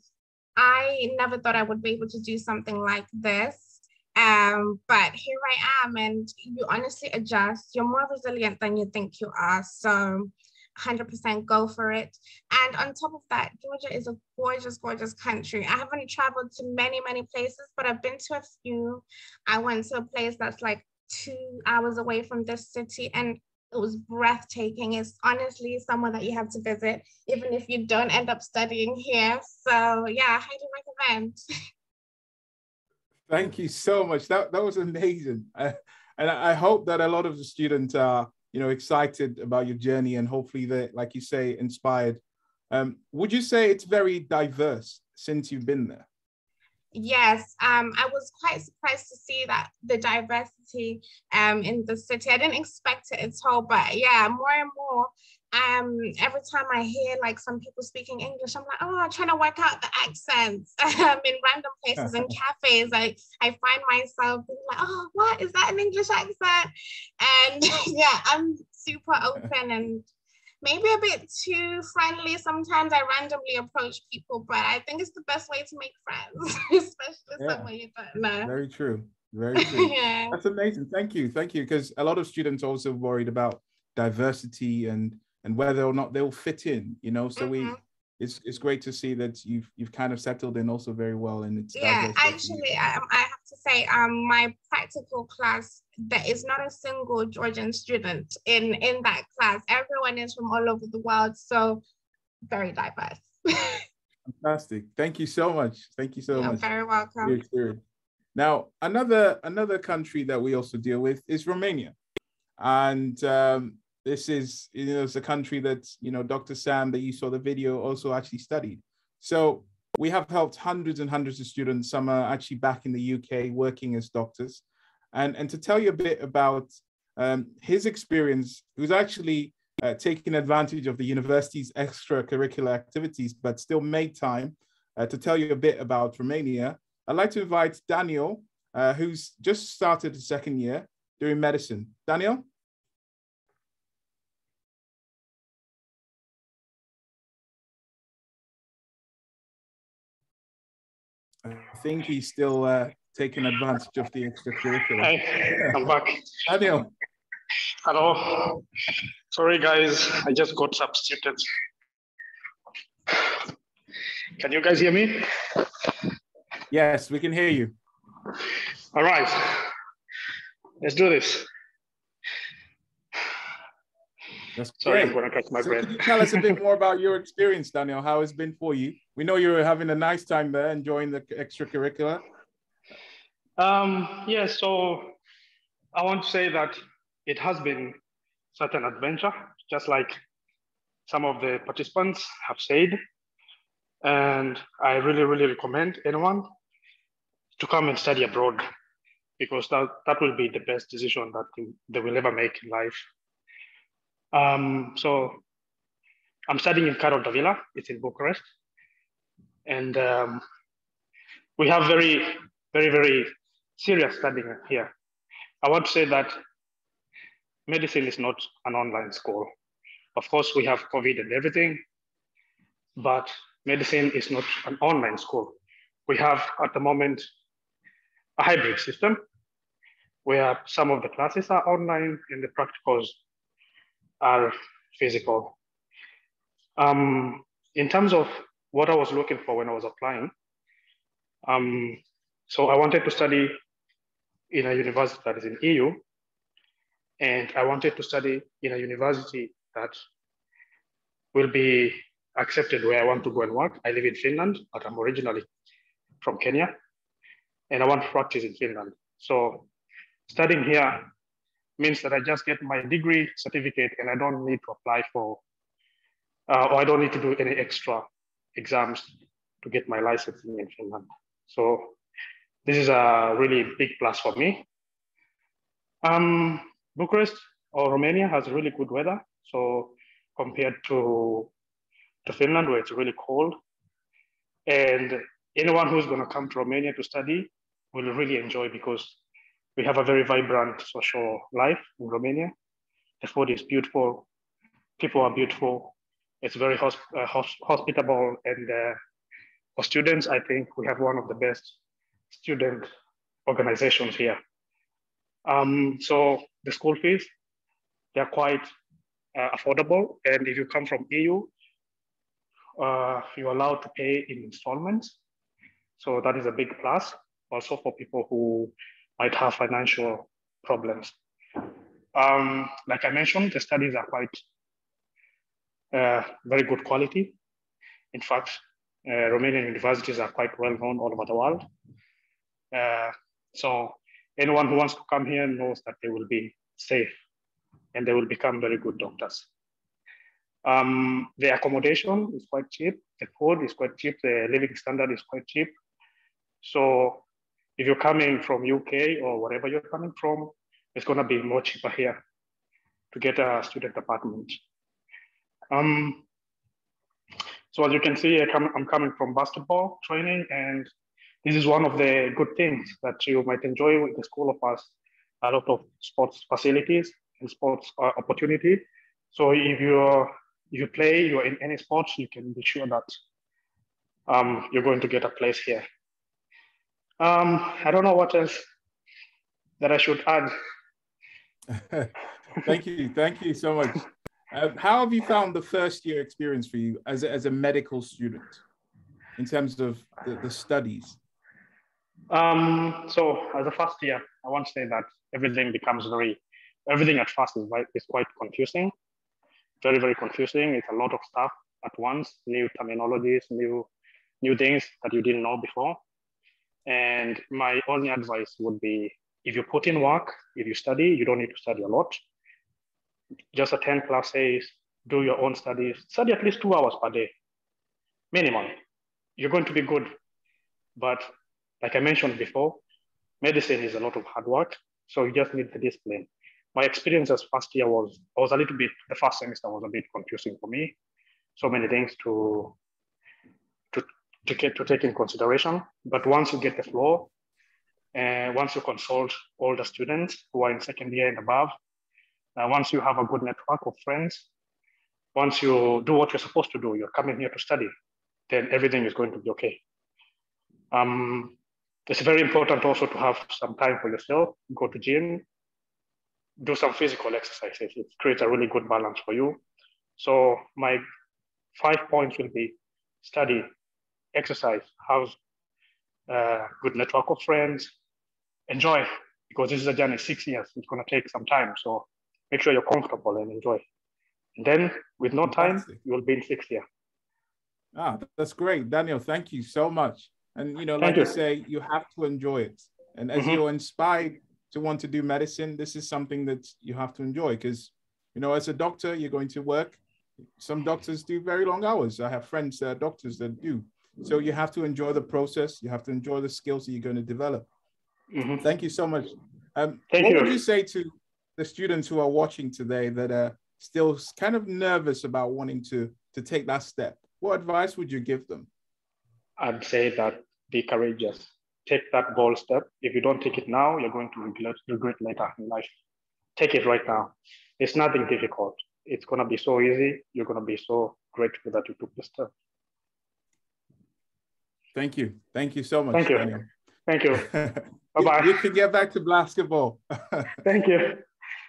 G: I never thought I would be able to do something like this. But here I am, and you honestly adjust. You're more resilient than you think you are. So 100% go for it. And on top of that, Georgia is a gorgeous, gorgeous country. I haven't traveled to many, many places, but I've been to a few. I went to a place that's like 2 hours away from this city, and it was breathtaking. It's honestly somewhere that you have to visit, even if you don't end up studying here. So yeah, highly recommend.
A: Thank you so much. That was amazing. And I hope that a lot of the students are, excited about your journey, and hopefully they, like you say, inspired. Would you say it's very diverse since you've been there?
G: Yes, I was quite surprised to see that the diversity in the city. I didn't expect it at all, but yeah, more and more. Every time I hear like some people speaking English, I'm like, oh, trying to work out the accents. In random places and cafes, I find myself being like, oh, what is that, an English accent? And yeah, I'm super open and maybe a bit too friendly. Sometimes I randomly approach people, but I think it's the best way to make friends, especially somewhere you don't know.
A: Very true. Very true.
G: Yeah.
A: That's amazing. Thank you. Thank you. Because a lot of students are also worried about diversity and whether or not they'll fit in, So it's great to see that you've kind of settled in also very well, and it's
G: actually I have to say my practical class, there is not a single Georgian student in that class. Everyone is from all over the world, so very diverse.
A: Fantastic. Thank you so much. Thank you so much.
G: You're very welcome.
A: Your experience. Now, another country that we also deal with is Romania, and this is, it's a country that, Dr. Sam, that you saw the video, also actually studied. So we have helped hundreds and hundreds of students. Some are actually back in the UK working as doctors. And to tell you a bit about his experience, he was actually taking advantage of the university's extracurricular activities, but still made time to tell you a bit about Romania. I'd like to invite Daniel, who's just started his second year doing medicine. Daniel? I think he's still taking advantage of the extracurricular.
H: Hi, I'm back.
A: Daniel.
H: Hello. Sorry, guys. I just got substituted. Can you guys hear me?
A: Yes, we can hear you.
H: All right. Let's do this.
A: That's
H: Sorry,
A: great.
H: I'm going to catch my breath.
A: Can you tell us a bit more about your experience, Daniel? How it's been for you? We know you're having a nice time there, enjoying the extracurricular.
H: Yeah, so I want to say that it has been such an adventure, just like some of the participants have said. And I really, really recommend anyone to come and study abroad, because that will be the best decision that they will ever make in life. So I'm studying in Davila, it's in Bucharest. And we have very, very, very serious studying here. I want to say that medicine is not an online school. Of course, we have COVID and everything, but medicine is not an online school. We have at the moment a hybrid system. where some of the classes are online and the practicals are physical. In terms of what I was looking for when I was applying, so I wanted to study in a university that is in EU, and I wanted to study in a university that will be accepted where I want to go and work. I live in Finland, but I'm originally from Kenya, and I want to practice in Finland. So studying here means that I just get my degree certificate and I don't need to apply for, or I don't need to do any extra exams to get my license in Finland. So this is a really big plus for me. Bucharest or Romania has really good weather. So compared to Finland, where it's really cold, and anyone who's going to come to Romania to study will really enjoy, because we have a very vibrant social life in Romania. The food is beautiful, people are beautiful, it's very hospitable, and for students, I think we have one of the best student organizations here. So the school fees, they're quite affordable, and if you come from EU, you're allowed to pay in installments. So that is a big plus, also for people who might have financial problems. Like I mentioned, the studies are quite very good quality. In fact, Romanian universities are quite well known all over the world. So anyone who wants to come here knows that they will be safe and they will become very good doctors. The accommodation is quite cheap, the food is quite cheap, the living standard is quite cheap. So if you're coming from UK or wherever you're coming from, it's gonna be more cheaper here to get a student apartment. So as you can see, I'm coming from basketball training, and this is one of the good things that you might enjoy with the school of us, a lot of sports facilities and sports opportunity. So if you play, you're in any sports, you can be sure that you're going to get a place here. I don't know what else that I should add.
A: Thank you so much. How have you found the first year experience for you as a medical student in terms of the studies?
H: So as a first year, I want to say that everything at first is quite confusing, very, very confusing. It's a lot of stuff at once, new terminologies, new things that you didn't know before. And my only advice would be, if you put in work, if you study, you don't need to study a lot. Just attend classes, do your own studies, study at least 2 hours per day, minimum. You're going to be good. But like I mentioned before, medicine is a lot of hard work, so you just need the discipline. My experience as first year the first semester was a bit confusing for me. So many things to take in consideration. But once you get the flow, and once you consult all the students who are in second year and above, once you have a good network of friends, once you do what you're supposed to do, you're coming here to study, then everything is going to be okay. It's very important also to have some time for yourself, go to gym, do some physical exercises. It creates a really good balance for you. So my 5 points will be study, exercise, have a good network of friends, enjoy, because this is a journey, 6 years, it's gonna take some time. So make sure you're comfortable and enjoy. And then with no time, you will be in 6th year.
A: Ah, that's great. Daniel, thank you so much. And like you say, you have to enjoy it. And as you're inspired to want to do medicine, this is something that you have to enjoy, because, as a doctor, you're going to work. Some doctors do very long hours. I have friends that are doctors that do. So you have to enjoy the process. You have to enjoy the skills that you're going to develop. Thank you so much. What would you say to the students who are watching today that are still kind of nervous about wanting to take that step? What advice would you give them?
H: I'd say that be courageous. Take that bold step. If you don't take it now, you're going to regret later in life. Take it right now. It's nothing difficult. It's going to be so easy. You're going to be so grateful that you took the step.
A: Thank you. Thank you so much,
H: Thank you.
A: Daniel.
H: Thank you. Bye-bye.
A: You can get back to basketball.
H: Thank you.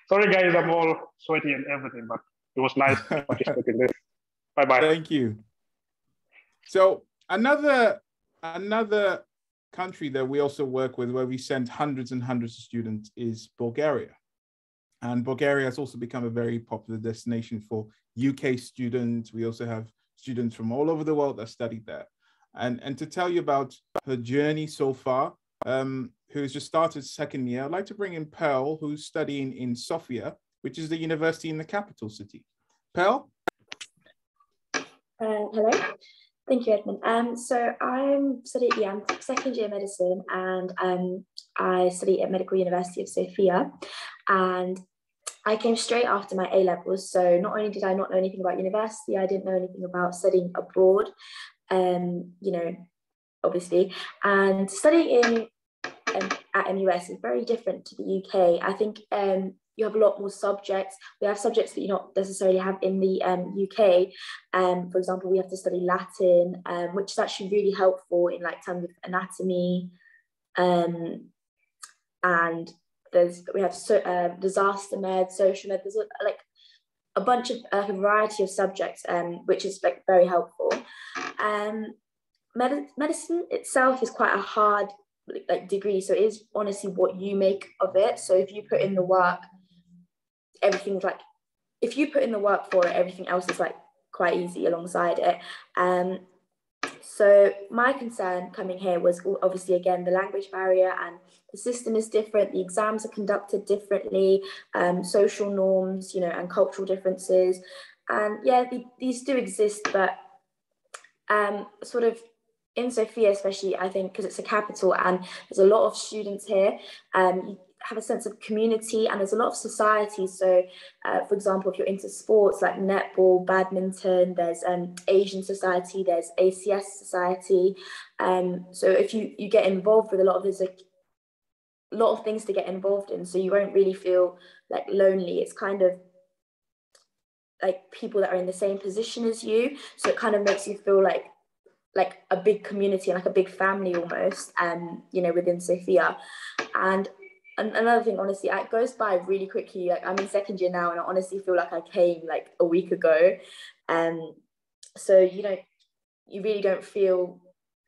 H: Sorry, guys, I'm all sweaty and everything, but it was nice participating in this. Bye-bye.
A: Thank you. So another country that we also work with, where we send hundreds and hundreds of students, is Bulgaria. And Bulgaria has also become a very popular destination for UK students. We also have students from all over the world that studied there. And to tell you about her journey so far, who's just started second year, I'd like to bring in Pearl, who's studying in Sofia, which is the university in the capital city. Pearl?
I: Hello. Thank you, Edmund. So I'm studying second year medicine, and I study at Medical University of Sofia. And I came straight after my A-levels. So not only did I not know anything about university, I didn't know anything about studying abroad, you know, obviously. And studying at MUS is very different to the UK. I think you have a lot more subjects. We have subjects that you not necessarily have in the UK. For example, we have to study Latin, which is actually really helpful in like terms of anatomy. And we have disaster med, social med. There's like a bunch of a variety of subjects, which is like very helpful. Medicine itself is quite a hard like degree, so it is honestly what you make of it. So if you put in the work, everything's like, if you put in the work for it, everything else is like quite easy alongside it. So my concern coming here was obviously, again, the language barrier, and the system is different. The exams are conducted differently, social norms, you know, and cultural differences. And yeah, these do exist, but sort of in Sofia, especially, I think, because it's a capital and there's a lot of students here, you have a sense of community, and there's a lot of society. So, for example, if you're into sports like netball, badminton, there's Asian society, there's ACS society. So if you get involved with there's like a lot of things to get involved in, so you won't really feel like lonely. It's kind of like people that are in the same position as you, so it kind of makes you feel like a big community and like a big family almost, you know, within Sofia. And another thing, honestly, it goes by really quickly. Like, I'm in second year now, and I honestly feel like I came like a week ago. So, you know, you really don't feel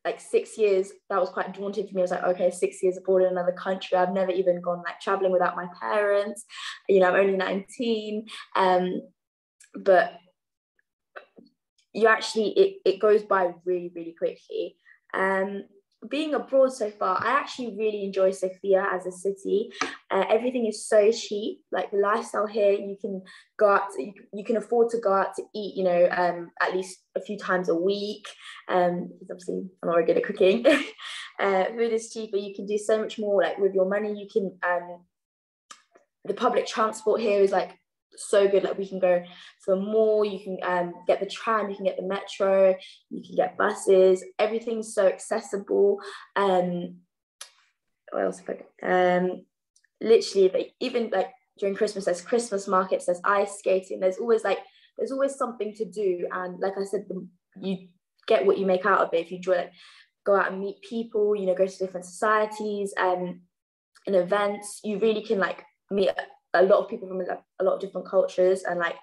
I: like 6 years. That was quite daunting for me. I was like, okay, 6 years abroad in another country. I've never even gone like traveling without my parents. You know, I'm only 19. But you actually, it goes by really, really quickly. Being abroad so far, I actually really enjoy Sofia as a city. Everything is so cheap. Like the lifestyle here, you can go out, you can afford to go out to eat, you know, at least a few times a week. Because obviously I'm not very good at cooking. Food is cheaper. You can do so much more like with your money. You can, the public transport here is like so good. Like we can go to a mall, you can get the tram, you can get the metro, you can get buses. Everything's so accessible. What else? Literally, even like during Christmas, there's Christmas markets, there's ice skating, there's always something to do. And like I said, you get what you make out of it. If you go out and meet people, you know, go to different societies and events, you really can like meet a lot of people from like a lot of different cultures. And like,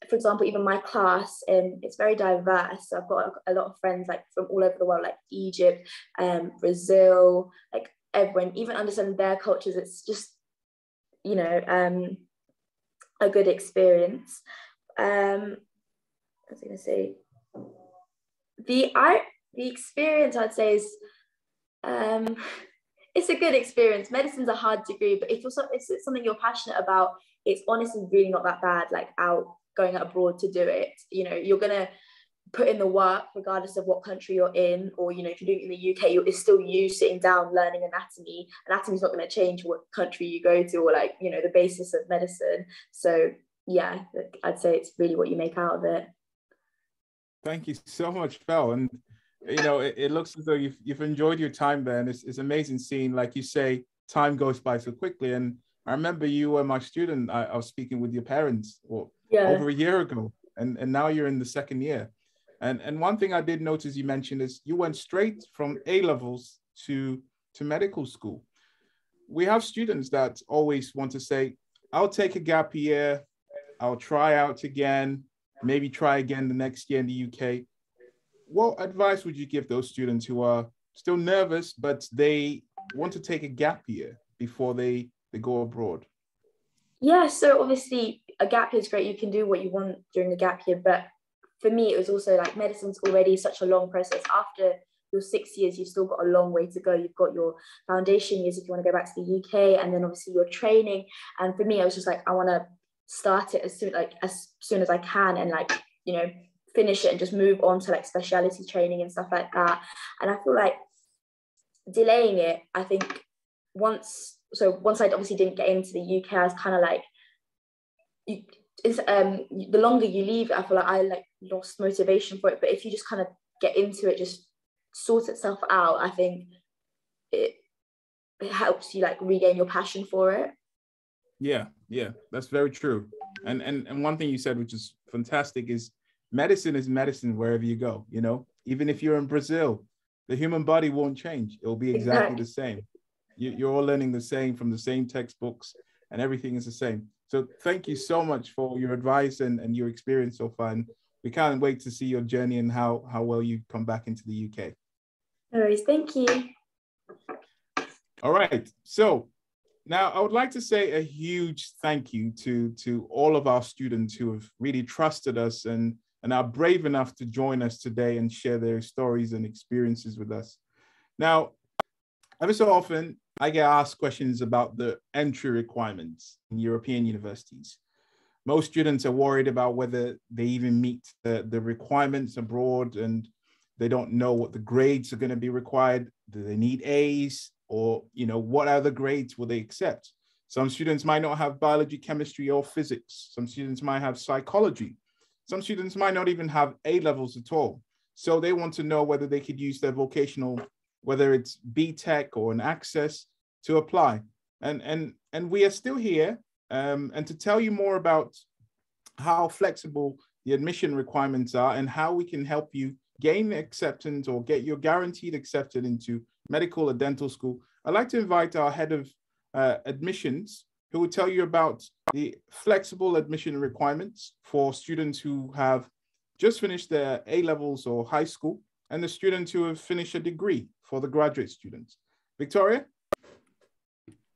I: for example, even my class, it's very diverse. So I've got a lot of friends like from all over the world, like Egypt, Brazil, like everyone. Even understanding their cultures, it's just, you know, a good experience. What was I gonna say? The experience, I'd say, is it's a good experience. Medicine's a hard degree, but if it's something you're passionate about, it's honestly really not that bad, like going out abroad to do it. You know, you're going to put in the work regardless of what country you're in, or, you know, if you're doing it in the UK, it's still you sitting down learning anatomy. Anatomy's not going to change what country you go to, or like, you know, the basis of medicine. So yeah, I'd say it's really what you make out of it.
A: Thank you so much, Phil. And you know, it looks as though you've enjoyed your time there, and it's amazing seeing, like you say, time goes by so quickly. And I remember you were my student. I was speaking with your parents over a year ago, and now you're in the second year. And one thing I did notice you mentioned is you went straight from A-levels to medical school. we have students that always want to say, I'll take a gap year, I'll try out again, maybe try again the next year in the UK. What advice would you give those students who are still nervous, but they want to take a gap year before they go abroad?
I: Yeah, so obviously a gap year is great. You can do what you want during the gap year. But for me, it was also like medicine's already such a long process. After your 6 years, you've still got a long way to go. You've got your foundation years if you want to go back to the UK, and then obviously your training. And for me, I was just like, I want to start it as soon as I can, and like, you know, finish it and just move on to like specialty training and stuff like that. And I feel like delaying it, I think once I obviously didn't get into the UK, I was kind of like, the longer you leave it, I feel like I like lost motivation for it. But if you just kind of get into it, just sort itself out, I think it helps you like regain your passion for it.
A: Yeah, that's very true. And one thing you said, which is fantastic, is medicine wherever you go. You know, even if you're in Brazil, the human body won't change. It'll be exactly the same. You're all learning the same from the same textbooks, and everything is the same. So thank you so much for your advice and your experience so far. And we can't wait to see your journey and how well you come back into the UK.
I: No worries, thank you.
A: All right. So now I would like to say a huge thank you to all of our students who have really trusted us and are brave enough to join us today and share their stories and experiences with us. Now, every so often, I get asked questions about the entry requirements in European universities. Most students are worried about whether they even meet the requirements abroad, and they don't know what the grades are going to be required. Do they need A's, or, you know, what other grades will they accept? Some students might not have biology, chemistry, or physics. Some students might have psychology. Some students might not even have A levels at all. So they want to know whether they could use their vocational, whether it's BTech or an access, to apply. And we are still here and to tell you more about how flexible the admission requirements are and how we can help you gain acceptance or get your guaranteed accepted into medical or dental school. I'd like to invite our head of admissions, who will tell you about the flexible admission requirements for students who have just finished their A levels or high school, and the students who have finished a degree for the graduate students. Victoria?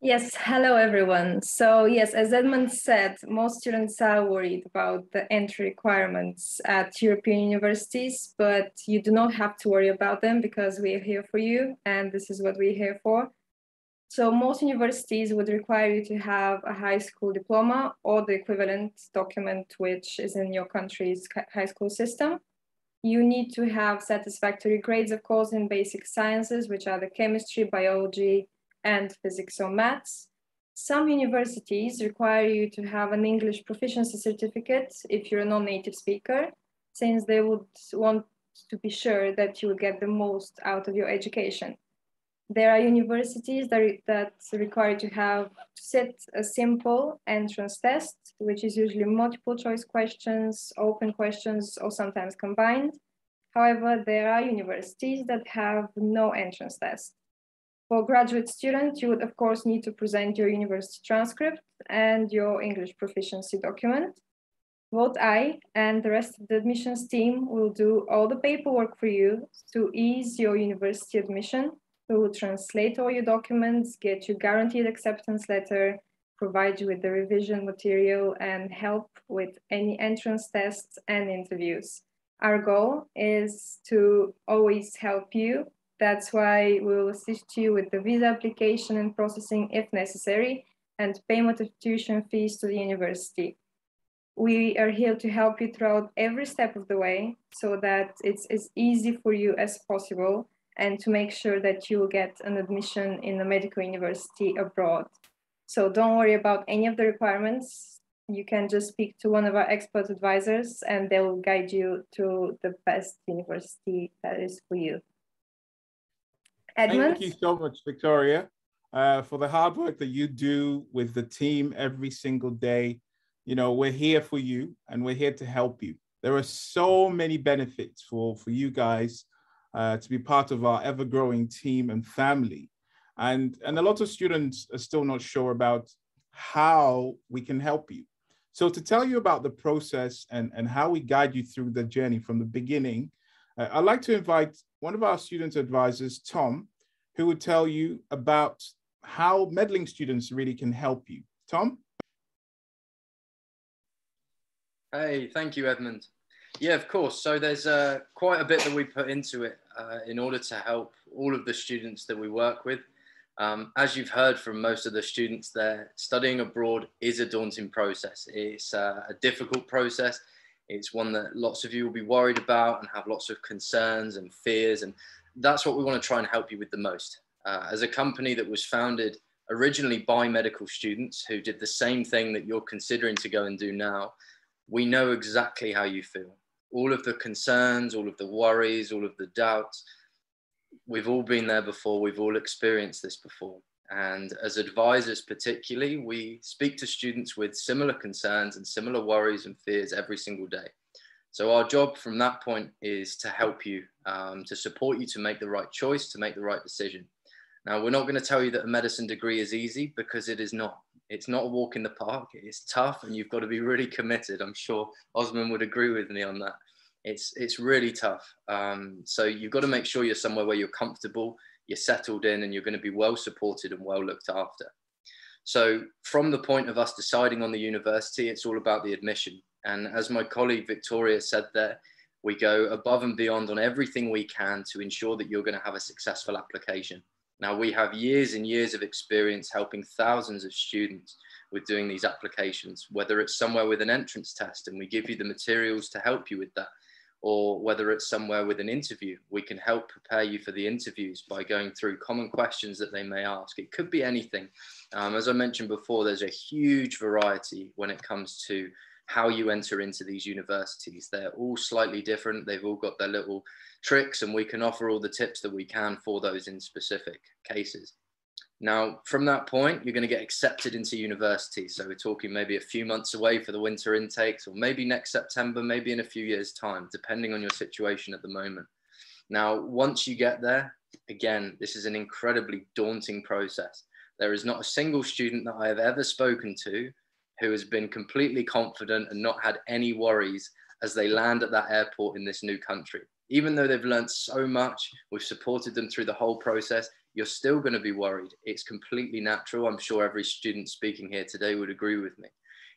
J: Yes, hello everyone. So yes, as Edmund said, most students are worried about the entry requirements at European universities, but you do not have to worry about them because we are here for you, and this is what we're here for. So most universities would require you to have a high school diploma or the equivalent document which is in your country's high school system. You need to have satisfactory grades, of course, in basic sciences, which are the chemistry, biology, and physics or maths. Some universities require you to have an English proficiency certificate if you're a non-native speaker, since they would want to be sure that you will get the most out of your education. There are universities that require you to sit a simple entrance test, which is usually multiple choice questions, open questions, or sometimes combined. However, there are universities that have no entrance test. For graduate students, you would of course need to present your university transcript and your English proficiency document. Both I and the rest of the admissions team will do all the paperwork for you to ease your university admission. We will translate all your documents, get you guaranteed acceptance letter, provide you with the revision material, and help with any entrance tests and interviews. Our goal is to always help you. That's why we will assist you with the visa application and processing if necessary, and payment of tuition fees to the university. We are here to help you throughout every step of the way so that it's as easy for you as possible, and to make sure that you will get an admission in a medical university abroad. So don't worry about any of the requirements. You can just speak to one of our expert advisors and they will guide you to the best university that is for you. Edmund?
A: Thank you so much, Victoria, for the hard work that you do with the team every single day. You know, we're here for you and we're here to help you. There are so many benefits for you guys to be part of our ever-growing team and family. And a lot of students are still not sure about how we can help you. So to tell you about the process and how we guide you through the journey from the beginning, I'd like to invite one of our student advisors, Tom, who would tell you about how Medlink students really can help you. Tom?
D: Hey, thank you, Edmund. Yeah, of course. So there's quite a bit that we put into it in order to help all of the students that we work with. As you've heard from most of the students there, studying abroad is a daunting process. It's a difficult process. It's one that lots of you will be worried about and have lots of concerns and fears. And that's what we want to try and help you with the most. As a company that was founded originally by medical students who did the same thing that you're considering to go and do now, we know exactly how you feel. All of the concerns, all of the worries, all of the doubts, we've all been there before, we've all experienced this before. And as advisors particularly, we speak to students with similar concerns and similar worries and fears every single day. So our job from that point is to help you, to support you to make the right choice, to make the right decision. Now, we're not going to tell you that a medicine degree is easy, because it is not. It's not a walk in the park. It's tough, and you've got to be really committed. I'm sure Osman would agree with me on that. It's really tough. So you've got to make sure you're somewhere where you're comfortable, you're settled in, and you're going to be well supported and well looked after. So from the point of us deciding on the university, it's all about the admission. And as my colleague Victoria said there, we go above and beyond on everything we can to ensure that you're going to have a successful application. Now, we have years and years of experience helping thousands of students with doing these applications, whether it's somewhere with an entrance test and we give you the materials to help you with that, or whether it's somewhere with an interview, we can help prepare you for the interviews by going through common questions that they may ask. It could be anything. As I mentioned before, there's a huge variety when it comes to how you enter into these universities. They're all slightly different. They've all got their little tricks, and we can offer all the tips that we can for those in specific cases. Now, from that point, you're going to get accepted into university. So we're talking maybe a few months away for the winter intakes, or maybe next September, maybe in a few years' time, depending on your situation at the moment. Now, once you get there, again, this is an incredibly daunting process. There is not a single student that I have ever spoken to who has been completely confident and not had any worries as they land at that airport in this new country. Even though they've learned so much, we've supported them through the whole process, you're still going to be worried. It's completely natural. I'm sure every student speaking here today would agree with me.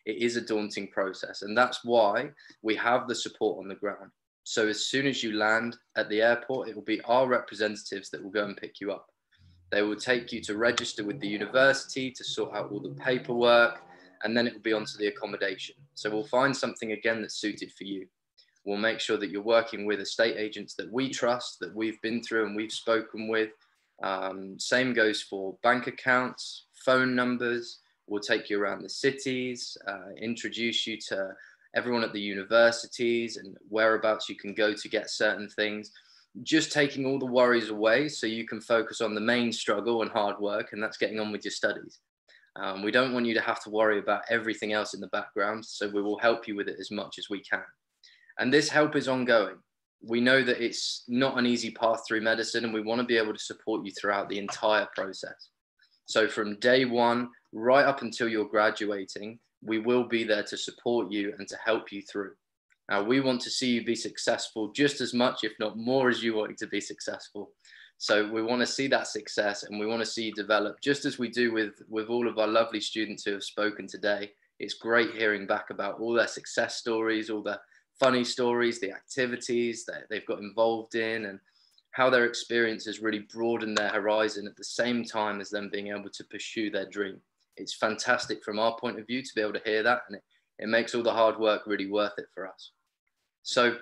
D: It is a daunting process, and that's why we have the support on the ground. So as soon as you land at the airport, it will be our representatives that will go and pick you up. They will take you to register with the university, to sort out all the paperwork, and then it will be onto the accommodation. So we'll find something again that's suited for you. We'll make sure that you're working with estate agents that we trust, that we've been through and we've spoken with. Same goes for bank accounts, phone numbers. We'll take you around the cities, introduce you to everyone at the universities and whereabouts you can go to get certain things. Just taking all the worries away so you can focus on the main struggle and hard work, and that's getting on with your studies. We don't want you to have to worry about everything else in the background, so we will help you with it as much as we can. And this help is ongoing. We know that it's not an easy path through medicine, and we want to be able to support you throughout the entire process. So from day one, right up until you're graduating, we will be there to support you and to help you through. Now, we want to see you be successful just as much, if not more, as you want to be successful. So we want to see that success, and we want to see you develop just as we do with all of our lovely students who have spoken today. It's great hearing back about all their success stories, all the funny stories, the activities that they've got involved in, and how their experience has really broadened their horizon at the same time as them being able to pursue their dream. It's fantastic from our point of view to be able to hear that, and it makes all the hard work really worth it for us. So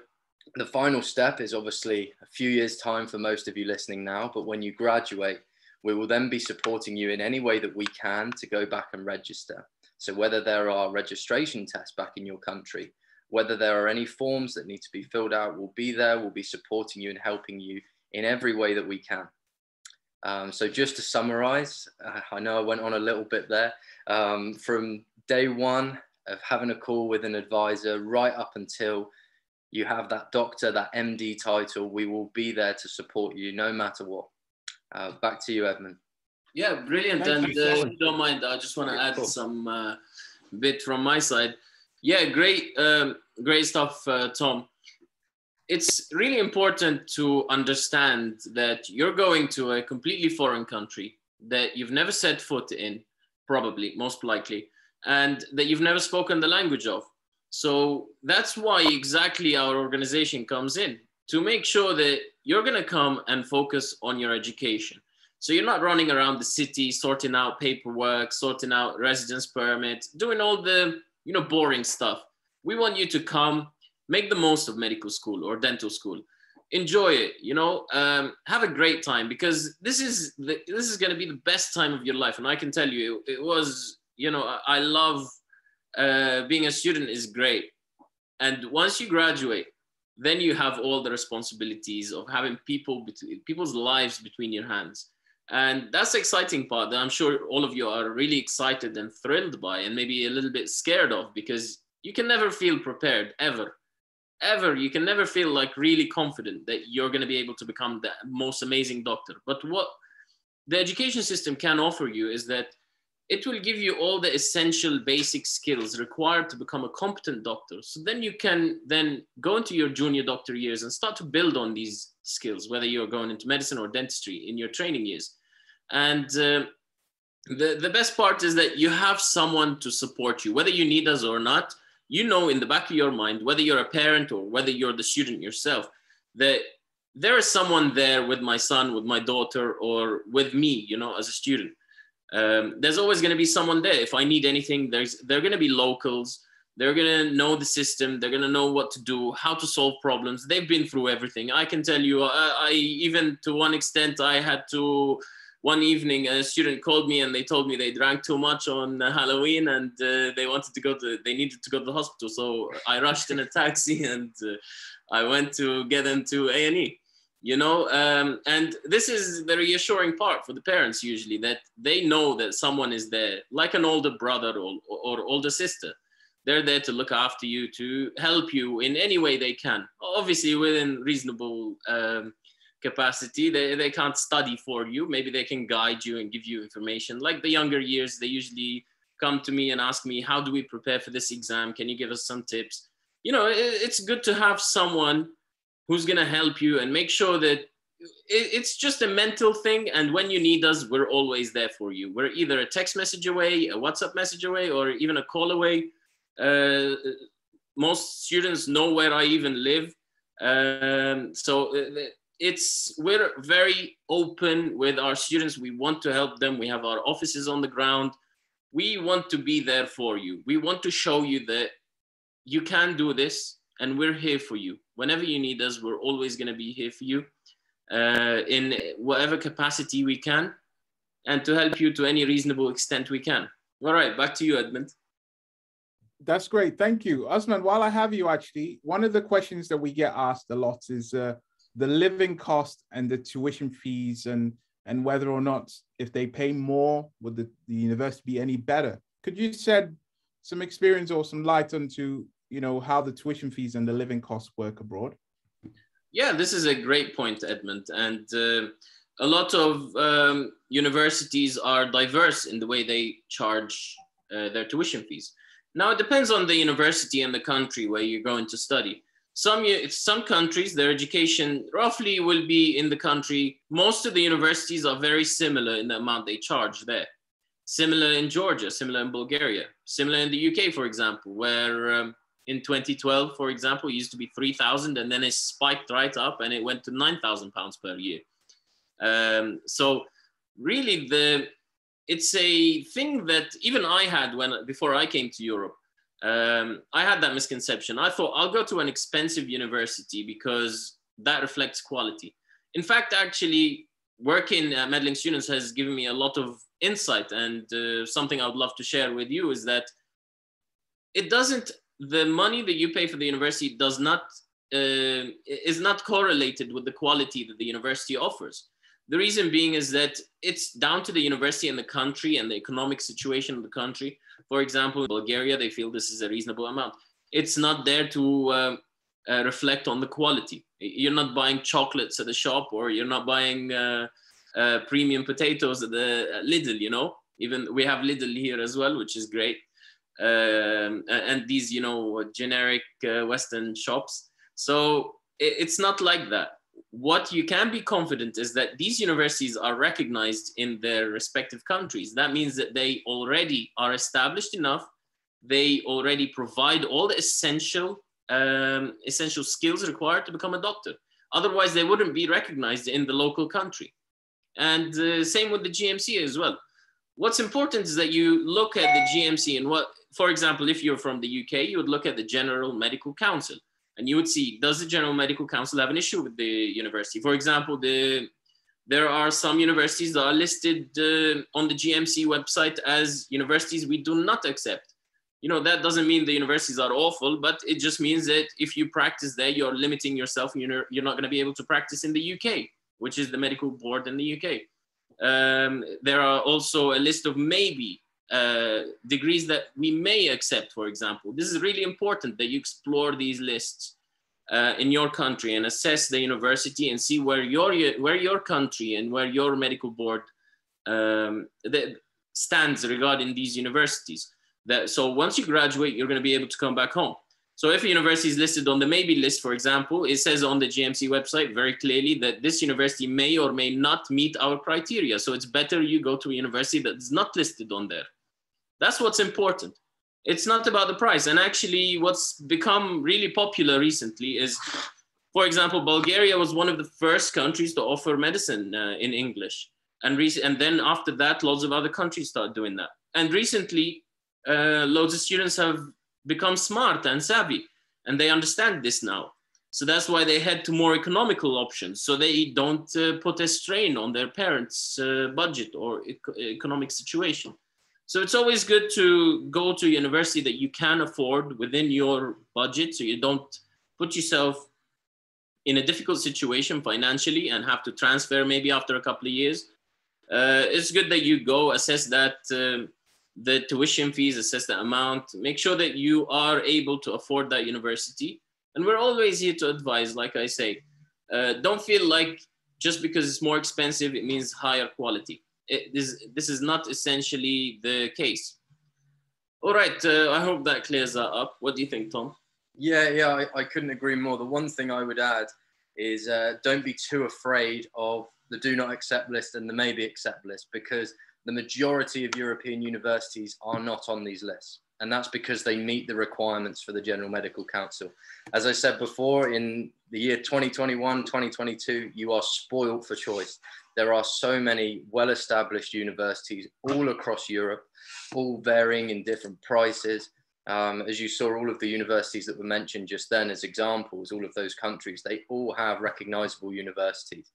D: the final step is obviously a few years' time for most of you listening now, but when you graduate, we will then be supporting you in any way that we can to go back and register. So whether there are registration tests back in your country, whether there are any forms that need to be filled out, we'll be there, we'll be supporting you and helping you in every way that we can. So just to summarize, I know I went on a little bit there, from day one of having a call with an advisor right up until you have that doctor, that MD title, we will be there to support you no matter what. Back to you, Edmund.
B: Yeah, brilliant.
A: Thank
B: And
A: you so
B: if
A: much.
B: you don't mind, I just want to add
A: Cool.
B: some bit from my side. Yeah, great, great stuff, Tom. It's really important to understand that you're going to a completely foreign country that you've never set foot in, probably, most likely, and that you've never spoken the language of. So that's why exactly our organization comes in, to make sure that you're going to come and focus on your education. So you're not running around the city, sorting out paperwork, sorting out residence permits, doing all the, you know, boring stuff. We want you to come, make the most of medical school or dental school, enjoy it, you know, have a great time, because this is going to be the best time of your life. And I can tell you, it was, you know, I love being a student is great. And once you graduate, then you have all the responsibilities of having people's lives between your hands. And that's the exciting part that I'm sure all of you are really excited and thrilled by, and maybe a little bit scared of, because you can never feel prepared, ever. You can never feel like really confident that you're going to be able to become the most amazing doctor. But what the education system can offer you is that it will give you all the essential basic skills required to become a competent doctor. So then you can then go into your junior doctor years and start to build on these skills, whether you're going into medicine or dentistry in your training years. And the best part is that you have someone to support you, whether you need us or not. You know, in the back of your mind, whether you're a parent or whether you're the student yourself, that there is someone there with my son, with my daughter, or with me, you know, as a student. There's always going to be someone there. If I need anything, they're going to be locals. They're going to know the system. They're going to know what to do, how to solve problems. They've been through everything. I can tell you, I even to one extent, I had to, one evening, a student called me and they told me they drank too much on Halloween, and they needed to go to the hospital. So I rushed in a taxi and I went to get them to A&E, you know, and this is the reassuring part for the parents usually, that they know that someone is there, like an older brother or older sister. They're there to look after you, to help you in any way they can, obviously within reasonable capacity. They can't study for you. Maybe they can guide you and give you information. Like the younger years, they usually come to me and ask me, how do we prepare for this exam? Can you give us some tips? You know, it's good to have someone who's going to help you and make sure that it's just a mental thing. And when you need us, we're always there for you. We're either a text message away, a WhatsApp message away, or even a call away. Most students know where I even live. We're very open with our students. We want to help them. We have our offices on the ground. We want to be there for you. We want to show you that you can do this, and we're here for you. Whenever you need us, we're always going to be here for you in whatever capacity we can, and to help you to any reasonable extent we can. All right, back to you, Edmund.
A: That's great. Thank you. Osman, while I have you, actually, one of the questions that we get asked a lot is the living cost and the tuition fees, and whether or not, if they pay more, would the university be any better? Could you shed some experience or some light onto, you know, how the tuition fees and the living costs work abroad?
B: Yeah, this is a great point, Edmund. And a lot of universities are diverse in the way they charge their tuition fees. Now, it depends on the university and the country where you're going to study. Some countries, their education roughly will be in the country. Most of the universities are very similar in the amount they charge there. Similar in Georgia, similar in Bulgaria, similar in the UK, for example, where in 2012, for example, it used to be 3,000, and then it spiked right up and it went to £9,000 per year. So really, it's a thing that even I had before I came to Europe. I had that misconception. I thought I'll go to an expensive university because that reflects quality. In fact, actually, working at Medlink Students has given me a lot of insight, and something I would love to share with you is that the money that you pay for the university is not correlated with the quality that the university offers. The reason being is that it's down to the university and the country and the economic situation of the country. For example, in Bulgaria, they feel this is a reasonable amount. It's not there to reflect on the quality. You're not buying chocolates at the shop, or you're not buying premium potatoes at the Lidl, you know. Even we have Lidl here as well, which is great. And these, you know, generic Western shops. So it's not like that. What you can be confident is that these universities are recognized in their respective countries. That means that they already are established enough. They already provide all the essential skills required to become a doctor. Otherwise, they wouldn't be recognized in the local country. And same with the GMC as well. What's important is that you look at the GMC and what, for example, if you're from the UK, you would look at the General Medical Council and you would see, does the General Medical Council have an issue with the university? For example, there are some universities that are listed on the GMC website as universities we do not accept. You know, that doesn't mean the universities are awful, but it just means that if you practice there, you're limiting yourself. You're not going to be able to practice in the UK, which is the medical board in the UK. There are also a list of maybe degrees that we may accept, for example. This is really important that you explore these lists in your country and assess the university and see where your country and where your medical board stands regarding these universities. So once you graduate, you're going to be able to come back home. So if a university is listed on the maybe list, for example, it says on the GMC website very clearly that this university may or may not meet our criteria. So it's better you go to a university that's not listed on there. That's what's important. It's not about the price. And actually what's become really popular recently is, for example, Bulgaria was one of the first countries to offer medicine in English. And then after that, lots of other countries started doing that. And recently, loads of students have become smart and savvy, and they understand this now. So that's why they head to more economical options, so they don't put a strain on their parents' budget or economic situation. So it's always good to go to a university that you can afford within your budget, so you don't put yourself in a difficult situation financially and have to transfer maybe after a couple of years. It's good that you go assess that the tuition fees, assess the amount, make sure that you are able to afford that university. And we're always here to advise, like I say, don't feel like just because it's more expensive, it means higher quality. This is not essentially the case. All right, I hope that clears that up. What do you think, Tom?
D: Yeah, I couldn't agree more. The one thing I would add is don't be too afraid of the do not accept list and the maybe accept list, because the majority of European universities are not on these lists. And that's because they meet the requirements for the General Medical Council. As I said before, in the year 2021, 2022, you are spoiled for choice. There are so many well-established universities all across Europe, all varying in different prices. As you saw, all of the universities that were mentioned just then as examples, all of those countries, they all have recognizable universities.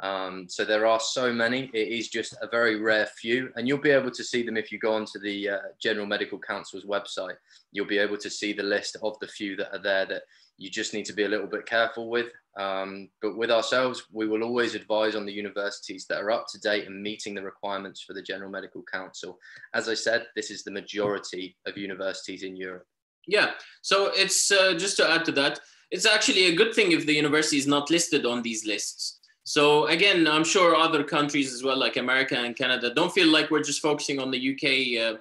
D: So there are so many. It is just a very rare few, and you'll be able to see them if you go onto the General Medical Council's website. You'll be able to see the list of the few that are there that you just need to be a little bit careful with. But with ourselves, we will always advise on the universities that are up to date and meeting the requirements for the General Medical Council. As I said, this is the majority of universities in Europe.
B: Yeah, so it's just to add to that, it's actually a good thing if the university is not listed on these lists. So again, I'm sure other countries as well, like America and Canada, don't feel like we're just focusing on the UK.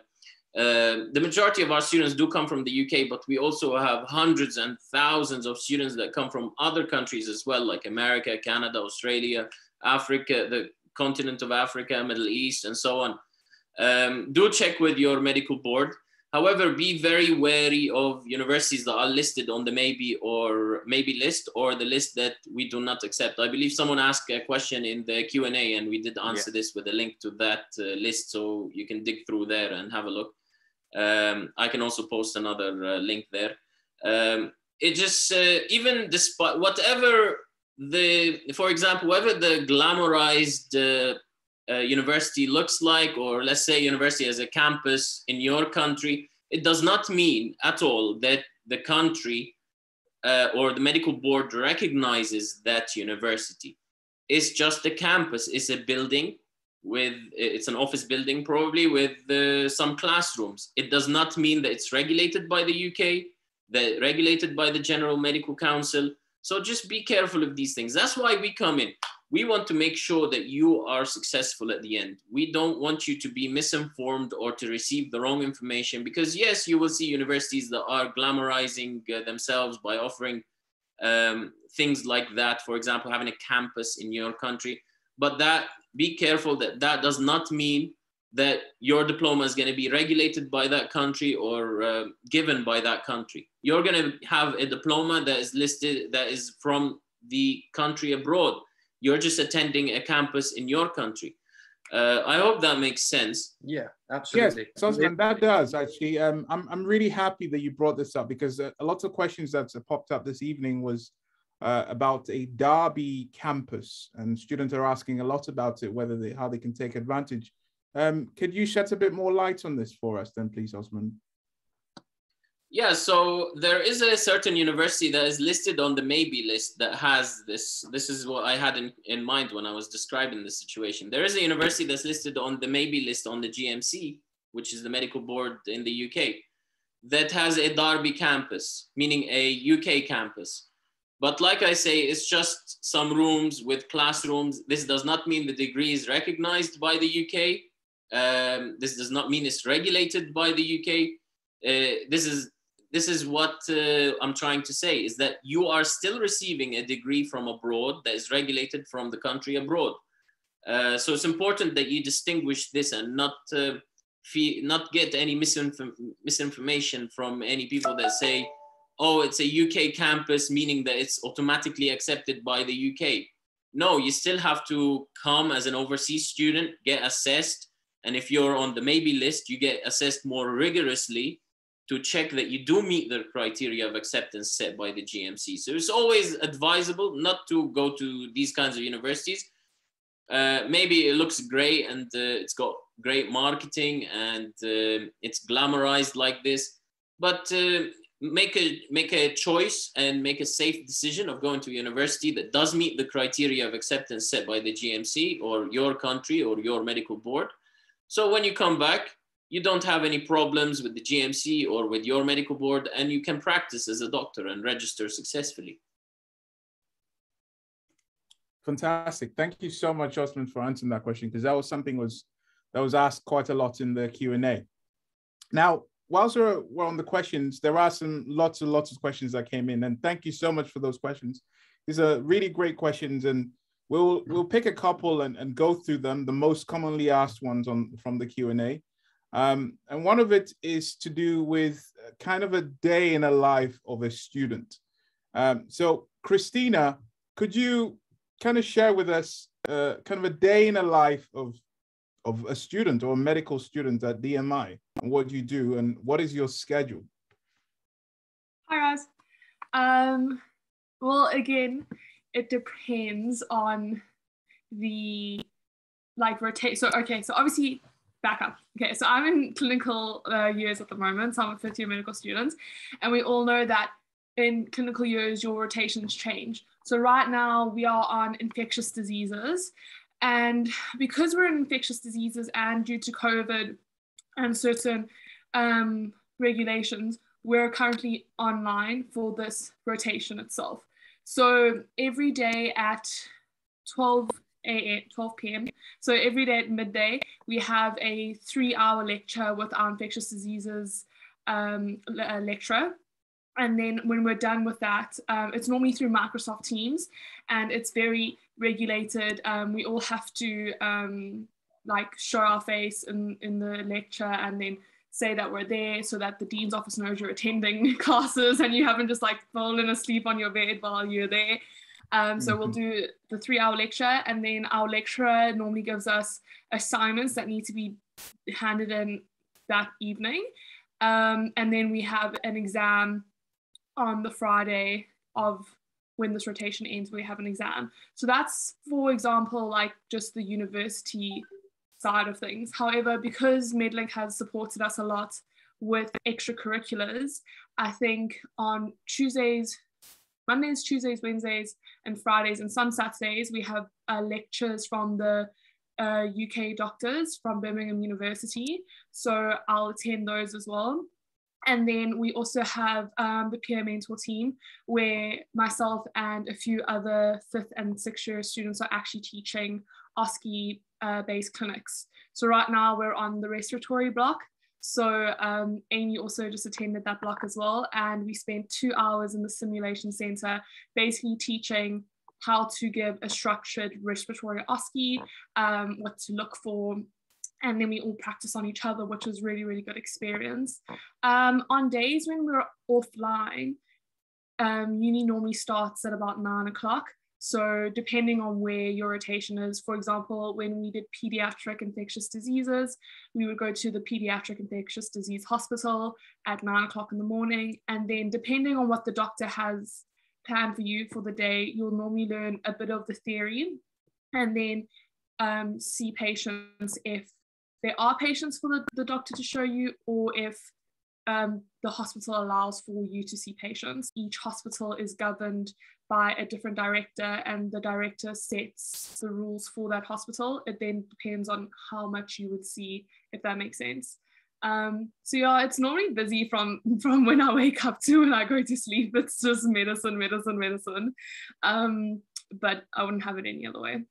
B: The majority of our students do come from the UK, but we also have hundreds and thousands of students that come from other countries as well, like America, Canada, Australia, Africa, the continent of Africa, Middle East, and so on. Do check with your medical board. However, be very wary of universities that are listed on the maybe list or the list that we do not accept. I believe someone asked a question in the Q&A, and we did answer this with a link to that list, so you can dig through there and have a look. I can also post another link there. It just, even despite whatever for example, whatever the glamorized university looks like, or let's say university as a campus in your country, it does not mean at all that the country or the medical board recognizes that university. It's just a campus. It's a building it's an office building probably with some classrooms. It does not mean that it's regulated by the UK, that regulated by the General Medical Council. So just be careful of these things. That's why we come in. we want to make sure that you are successful at the end. We don't want you to be misinformed or to receive the wrong information, because yes, you will see universities that are glamorizing themselves by offering things like that. For example, having a campus in your country, but that, be careful that that does not mean that your diploma is going to be regulated by that country or given by that country. You're going to have a diploma that is listed, that is from the country abroad. You're just attending a campus in your country. I hope that makes sense.
D: Yeah, absolutely.
A: Yes, Osman, that does actually. I'm really happy that you brought this up, because a lot of questions that popped up this evening was about a Derby campus, and students are asking a lot about it, how they can take advantage. Could you shed a bit more light on this for us then, please, Osman?
B: Yeah, so there is a certain university that is listed on the maybe list that has this. This is what I had in mind when I was describing the situation. There is a university that's listed on the maybe list on the GMC, which is the medical board in the UK, that has a Derby campus, meaning a UK campus. But like I say, it's just some rooms with classrooms. This does not mean the degree is recognized by the UK. This does not mean it's regulated by the UK. This is what I'm trying to say, is that you are still receiving a degree from abroad that is regulated from the country abroad. So it's important that you distinguish this and not get any misinformation from any people that say, oh, it's a UK campus, meaning that it's automatically accepted by the UK. No, you still have to come as an overseas student, get assessed. And if you're on the maybe list, you get assessed more rigorously to check that you do meet the criteria of acceptance set by the GMC. So it's always advisable not to go to these kinds of universities. Maybe it looks great and it's got great marketing and it's glamorized like this, but make a choice and make a safe decision of going to a university that does meet the criteria of acceptance set by the GMC or your country or your medical board. So when you come back, you don't have any problems with the GMC or with your medical board, and you can practice as a doctor and register successfully.
A: Fantastic. Thank you so much, Osman, for answering that question, because that was something that was asked quite a lot in the Q&A. Now, whilst we're on the questions, there are lots of questions that came in, and thank you so much for those questions. These are really great questions, and we'll pick a couple and go through them, the most commonly asked ones from the Q&A. And one of it is to do with kind of a day in a life of a student. So Christina, could you kind of share with us kind of a day in a life of a student or a medical student at DMI, and what you do and what is your schedule?
E: Hi guys. Well, again, it depends on the rotate. So obviously back up. Okay, so I'm in clinical years at the moment, so I'm a fifth year medical student, and we all know that in clinical years your rotations change. So right now we are on infectious diseases, and because we're in infectious diseases and due to COVID and certain regulations, we're currently online for this rotation itself. So every day at 12 p.m. So every day at midday, we have a 3-hour lecture with our infectious diseases lecturer. And then when we're done with that, it's normally through Microsoft Teams, and it's very regulated. We all have to show our face in the lecture and then say that we're there so that the dean's office knows you're attending classes and you haven't just fallen asleep on your bed while you're there. So we'll do the 3-hour lecture, and then our lecturer normally gives us assignments that need to be handed in that evening. And then we have an exam on the Friday of when this rotation ends. We have an exam. So that's, for example, just the university side of things. However, because Medlink has supported us a lot with extracurriculars, I think on Mondays, Tuesdays, Wednesdays, and Fridays, and some Saturdays, we have lectures from the UK doctors from Birmingham University. So I'll attend those as well. And then we also have the peer mentor team, where myself and a few other 5th and 6th year students are actually teaching OSCE-based clinics. So right now we're on the respiratory block. So Amy also just attended that block as well. And we spent 2 hours in the simulation center, basically teaching how to give a structured respiratory OSCE, what to look for. And then we all practice on each other, which was really, really good experience. On days when we're offline, uni normally starts at about 9 o'clock. So depending on where your rotation is, for example, when we did pediatric infectious diseases, we would go to the pediatric infectious disease hospital at 9 o'clock in the morning. And then depending on what the doctor has planned for you for the day, you'll normally learn a bit of the theory and then see patients if there are patients for the doctor to show you, or if the hospital allows for you to see patients. Each hospital is governed by a different director, and the director sets the rules for that hospital. It then depends on how much you would see, if that makes sense. So yeah, it's normally busy from when I wake up to when I go to sleep. It's just medicine. But I wouldn't have it any other way.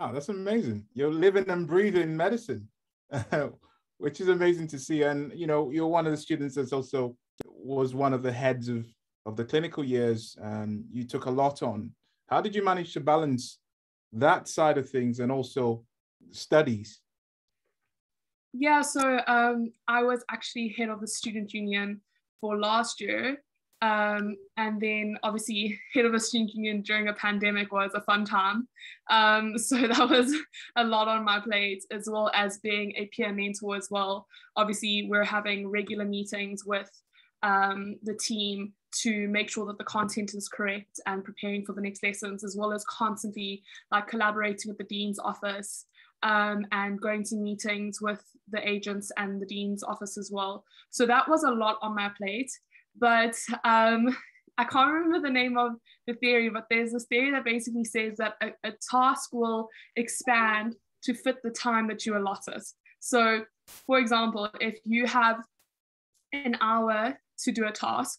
A: Oh, that's amazing. You're living and breathing medicine, which is amazing to see. And, you know, you're one of the students that's also was one of the heads of the clinical years. You took a lot on. How did you manage to balance that side of things and also studies?
E: Yeah, so I was actually head of the student union for last year. And then obviously head of a student union during a pandemic was a fun time. So that was a lot on my plate, as well as being a peer mentor as well. Obviously we're having regular meetings with the team to make sure that the content is correct and preparing for the next lessons, as well as constantly like collaborating with the dean's office and going to meetings with the agents and the dean's office as well. So that was a lot on my plate. But I can't remember the name of the theory, but there's this theory that basically says that a task will expand to fit the time that you allot it. So, for example, if you have an hour to do a task,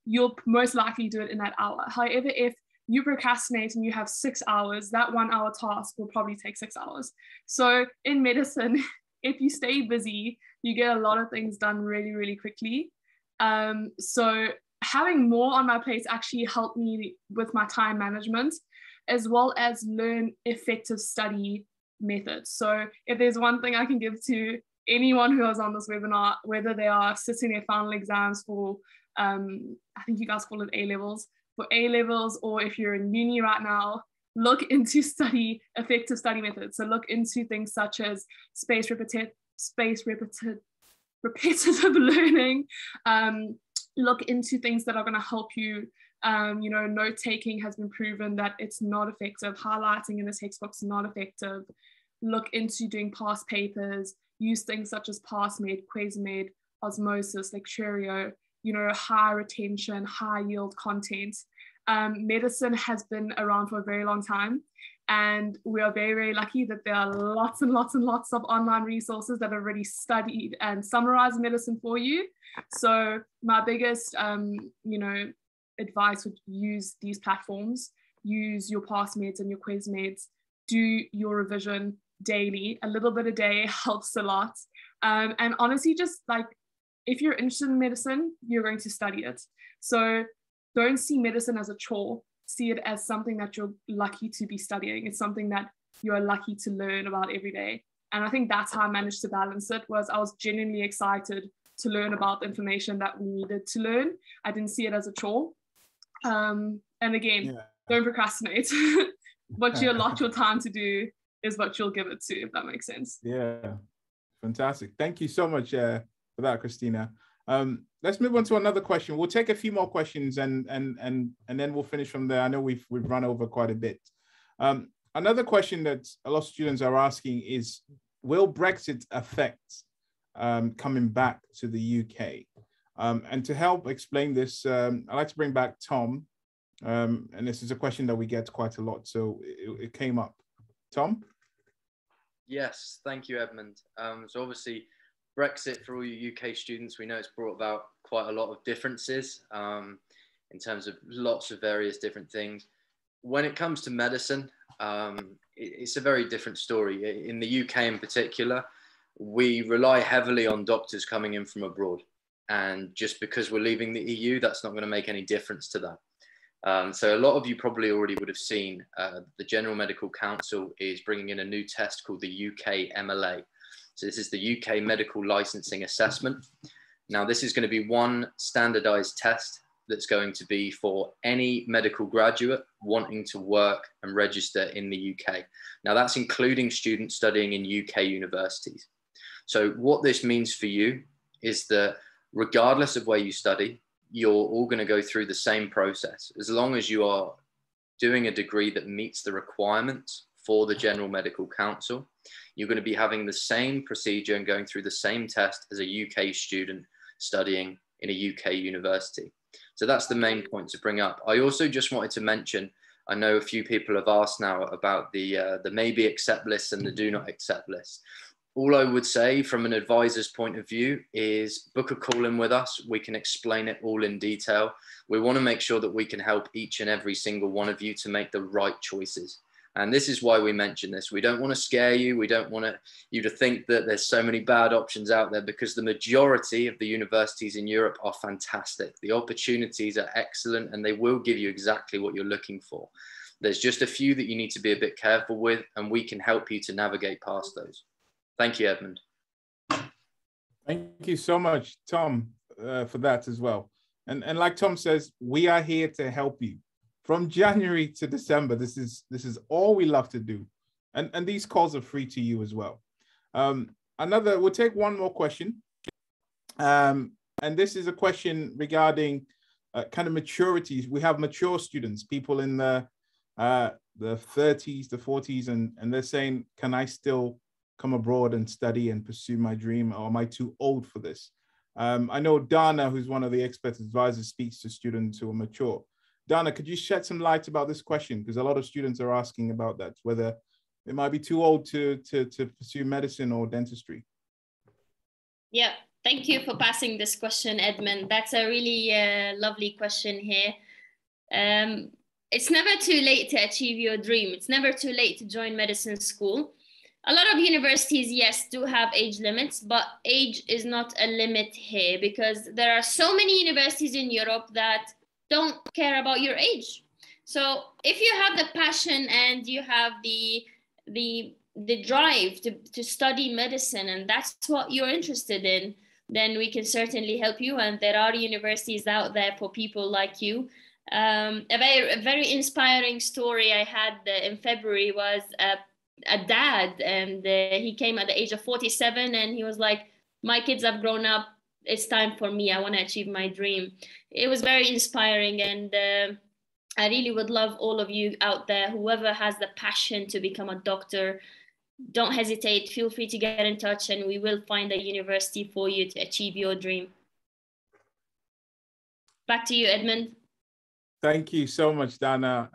E: you'll most likely do it in that hour. However, if you procrastinate and you have 6 hours, that 1 hour task will probably take 6 hours. So in medicine, if you stay busy, you get a lot of things done really, really quickly. So having more on my plate actually helped me with my time management, as well as learn effective study methods. So if there's one thing I can give to anyone who is on this webinar, whether they are sitting their final exams for, I think you guys call it A-levels, for A-levels, or if you're in uni right now, look into effective study methods. So look into things such as spaced repetitive learning, look into things that are going to help you. You know, note taking has been proven that it's not effective. Highlighting in the textbook's not effective. Look into doing past papers. Use things such as PassMed, QuizMed, Osmosis, Lecturio, you know, high retention, high yield content. Medicine has been around for a very long time. And we are very, very lucky that there are lots and lots and lots of online resources that have already studied and summarized medicine for you. So my biggest, you know, advice would use these platforms, use your PassMeds and your QuizMeds, do your revision daily. A little bit a day helps a lot. And honestly, just like, if you're interested in medicine, you're going to study it. So don't see medicine as a chore. See it as something that you're lucky to be studying. It's something that you're lucky to learn about every day. And I think that's how I managed to balance it, was I was genuinely excited to learn about the information that we needed to learn. I didn't see it as a chore. And again, don't procrastinate. What you allot your time to do is what you'll give it to, if that makes sense.
A: Yeah, fantastic. Thank you so much for that, Christina. Let's move on to another question. We'll take a few more questions and then we'll finish from there. I know we've run over quite a bit. Another question that a lot of students are asking is, will Brexit affect coming back to the UK? And to help explain this, I'd like to bring back Tom. And this is a question that we get quite a lot, so it came up. Tom?
D: Yes, thank you, Edmund. So obviously, Brexit, for all you UK students, we know it's brought about quite a lot of differences in terms of lots of various different things. When it comes to medicine, it's a very different story. In the UK in particular, we rely heavily on doctors coming in from abroad. And just because we're leaving the EU, that's not going to make any difference to that. So a lot of you probably already would have seen the General Medical Council is bringing in a new test called the UK MLA. So this is the UK Medical Licensing Assessment. Now this is going to be one standardized test that's going to be for any medical graduate wanting to work and register in the UK. Now that's including students studying in UK universities. So what this means for you is that regardless of where you study, you're all going to go through the same process. As long as you are doing a degree that meets the requirements for the General Medical Council, you're going to be having the same procedure and going through the same test as a UK student studying in a UK university. So that's the main point to bring up. I also just wanted to mention, I know a few people have asked now about the maybe accept list and the do not accept list. All I would say from an advisor's point of view is book a call in with us. We can explain it all in detail. We want to make sure that we can help each and every single one of you to make the right choices. And this is why we mention this. We don't want to scare you. We don't want you to think that there's so many bad options out there, because the majority of the universities in Europe are fantastic. The opportunities are excellent and they will give you exactly what you're looking for. There's just a few that you need to be a bit careful with, and we can help you to navigate past those. Thank you, Edmund.
A: Thank you so much, Tom, for that as well. And like Tom says, we are here to help you. From January to December, this is all we love to do. And these calls are free to you as well. We'll take one more question. And this is a question regarding kind of maturities. We have mature students, people in the 30s, the 40s, and they're saying, can I still come abroad and study and pursue my dream, or am I too old for this? I know Dana, who's one of the expert advisors, speaks to students who are mature. Dana, could you shed some light about this question? Because a lot of students are asking about that, whether it might be too old to pursue medicine or dentistry.
C: Yeah, thank you for passing this question, Edmund. That's a really lovely question here. It's never too late to achieve your dream. It's never too late to join medicine school. A lot of universities, yes, do have age limits, but age is not a limit here, because there are so many universities in Europe that don't care about your age. So if you have the passion and you have the drive to study medicine, and that's what you're interested in, then we can certainly help you. And there are universities out there for people like you. A very inspiring story I had in February was a dad, and he came at the age of 47, and he was like, my kids have grown up, it's time for me, I want to achieve my dream. It was very inspiring, and I really would love all of you out there, whoever has the passion to become a doctor, don't hesitate, feel free to get in touch, and we will find a university for you to achieve your dream. Back to you, Edmund.
A: Thank you so much, Dana.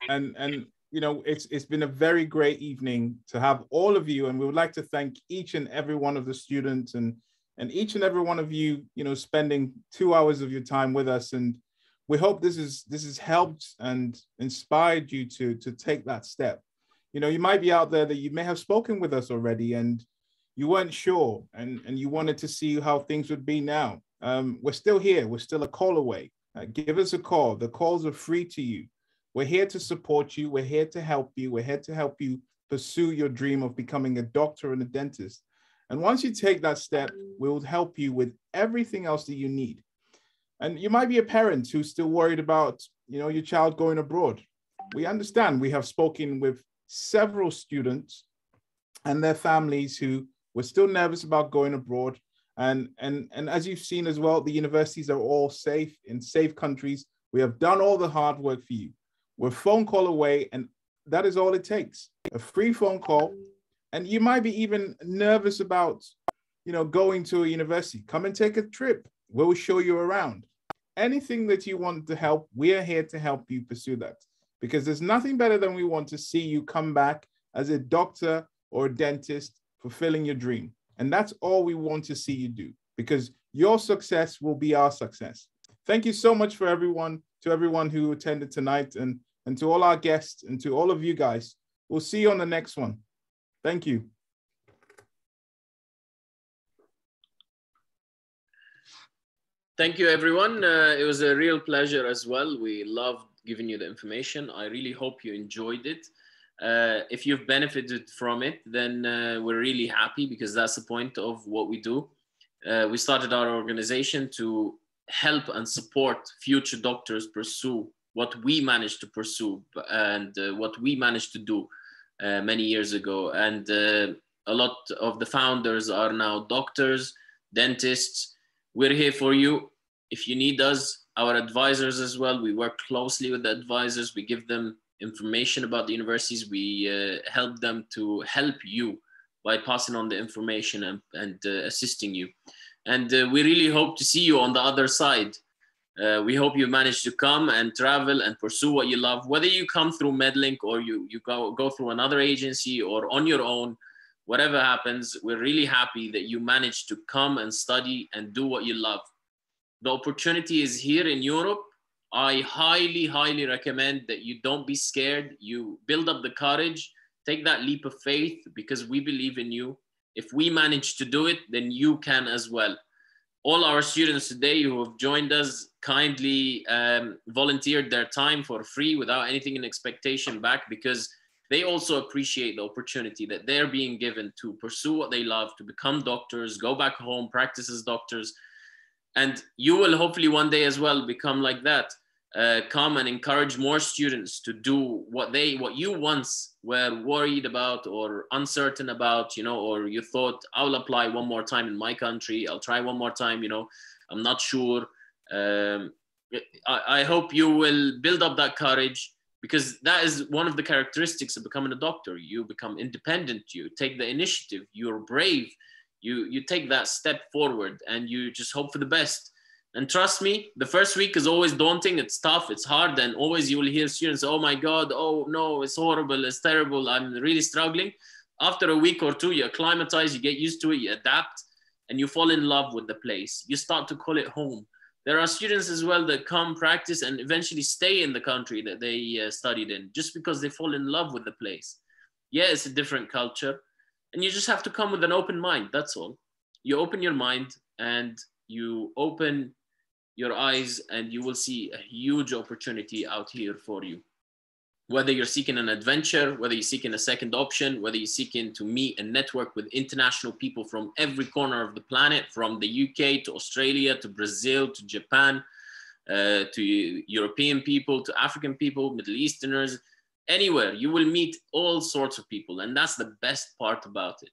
A: And you know, it's been a very great evening to have all of you, and we would like to thank each and every one of the students and each and every one of you, you know, spending 2 hours of your time with us. And we hope this has helped and inspired you to take that step. You know, you might be out there that you may have spoken with us already and you weren't sure, and you wanted to see how things would be now. We're still here. We're still a call away. Give us a call. The calls are free to you. We're here to support you. We're here to help you. We're here to help you pursue your dream of becoming a doctor and a dentist. And once you take that step, we'll help you with everything else that you need. And you might be a parent who's still worried about, you know, your child going abroad. We understand. We have spoken with several students and their families who were still nervous about going abroad. And as you've seen as well, the universities are all safe, in safe countries. We have done all the hard work for you. We're a phone call away, and that is all it takes. A free phone call. And you might be even nervous about, you know, going to a university. Come and take a trip. We'll show you around. Anything that you want to help, we are here to help you pursue that. Because there's nothing better than we want to see you come back as a doctor or a dentist, fulfilling your dream. And that's all we want to see you do, because your success will be our success. Thank you so much for everyone who attended tonight, and to all our guests and to all of you guys. We'll see you on the next one. Thank you.
B: Thank you, everyone. It was a real pleasure as well. We loved giving you the information. I really hope you enjoyed it. If you've benefited from it, then we're really happy, because that's the point of what we do. We started our organization to help and support future doctors pursue what we managed to pursue and what we managed to do many years ago. And a lot of the founders are now doctors, dentists. We're here for you. If you need us, our advisors as well, we work closely with the advisors. We give them information about the universities. We help them to help you by passing on the information and assisting you. And we really hope to see you on the other side. We hope you manage to come and travel and pursue what you love, whether you come through Medlink or you go through another agency or on your own. Whatever happens, we're really happy that you managed to come and study and do what you love. The opportunity is here in Europe. I highly, highly recommend that you don't be scared. You build up the courage, take that leap of faith, because we believe in you. If we manage to do it, then you can as well. All our students today who have joined us kindly volunteered their time for free without anything in expectation back, because they also appreciate the opportunity that they're being given to pursue what they love, to become doctors, go back home, practice as doctors. And you will hopefully one day as well become like that. Come and encourage more students to do what you once were worried about or uncertain about, or you thought, I'll apply one more time in my country, I'll try one more time, I'm not sure. I hope you will build up that courage, because that is one of the characteristics of becoming a doctor. You become independent, you take the initiative, you're brave, you take that step forward, and you just hope for the best. And trust me, the first week is always daunting, it's tough, it's hard, and always you will hear students, oh my God, oh no, it's horrible, it's terrible, I'm really struggling. After a week or two, you acclimatize, you get used to it, you adapt, and you fall in love with the place. You start to call it home. There are students as well that come practice and eventually stay in the country that they studied in, just because they fall in love with the place. Yeah, it's a different culture, and you just have to come with an open mind, that's all. You open your mind and you open your eyes, and you will see a huge opportunity out here for you. Whether you're seeking an adventure, whether you're seeking a second option, whether you're seeking to meet and network with international people from every corner of the planet, from the UK to Australia to Brazil to Japan, to European people, to African people, Middle Easterners, anywhere, you will meet all sorts of people. And that's the best part about it.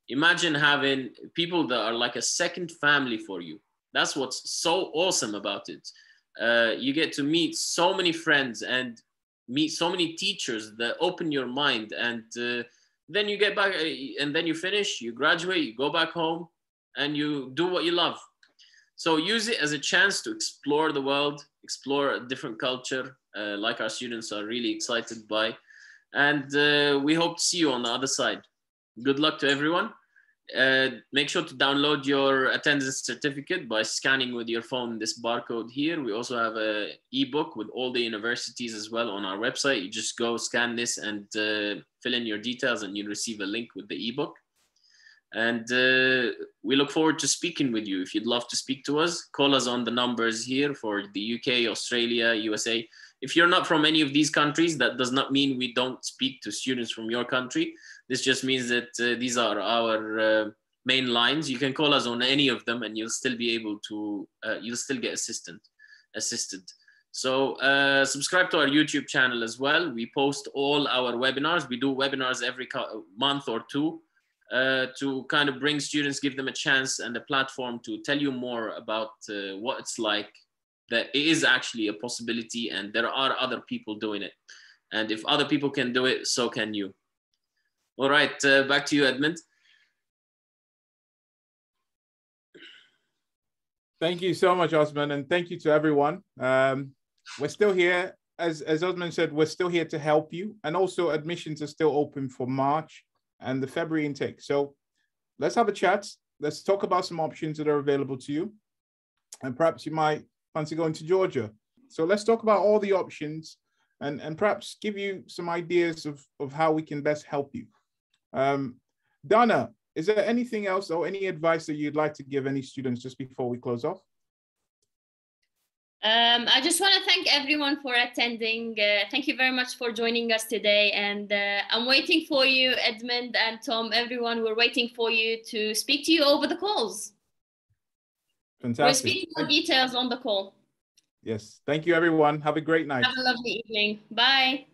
B: Imagine having people that are like a second family for you. That's what's so awesome about it. You get to meet so many friends and meet so many teachers that open your mind, and then you get back and then you finish, you graduate, you go back home, and you do what you love. So use it as a chance to explore the world, explore a different culture, like our students are really excited by. And we hope to see you on the other side. Good luck to everyone. Make sure to download your attendance certificate by scanning with your phone this barcode here. We also have an ebook with all the universities as well on our website. You just go scan this and fill in your details, and you receive a link with the ebook. And we look forward to speaking with you. If you'd love to speak to us, call us on the numbers here for the UK, Australia, USA. If you're not from any of these countries, that does not mean we don't speak to students from your country. This just means that these are our main lines. You can call us on any of them, and you'll still be able to, you'll still get assisted. So subscribe to our YouTube channel as well. We post all our webinars. We do webinars every month or two to kind of bring students, give them a chance and a platform to tell you more about what it's like, that it is actually a possibility and there are other people doing it. And if other people can do it, so can you. All right, back to you, Edmund.
A: Thank you so much, Osman, and thank you to everyone. We're still here. As Osman said, we're still here to help you. And also admissions are still open for March and the February intake. So let's have a chat. Let's talk about some options that are available to you. And perhaps you might fancy going to Georgia. So let's talk about all the options and perhaps give you some ideas of how we can best help you. Dana, is there anything else or any advice that you'd like to give any students just before we close off?
C: I just want to thank everyone for attending. Thank you very much for joining us today. And I'm waiting for you, Edmund and Tom, everyone. We're waiting for you to speak to you over the calls.
A: Fantastic.
C: We'll speak more details on the call.
A: Yes. Thank you, everyone. Have a great night.
C: Have a lovely evening. Bye.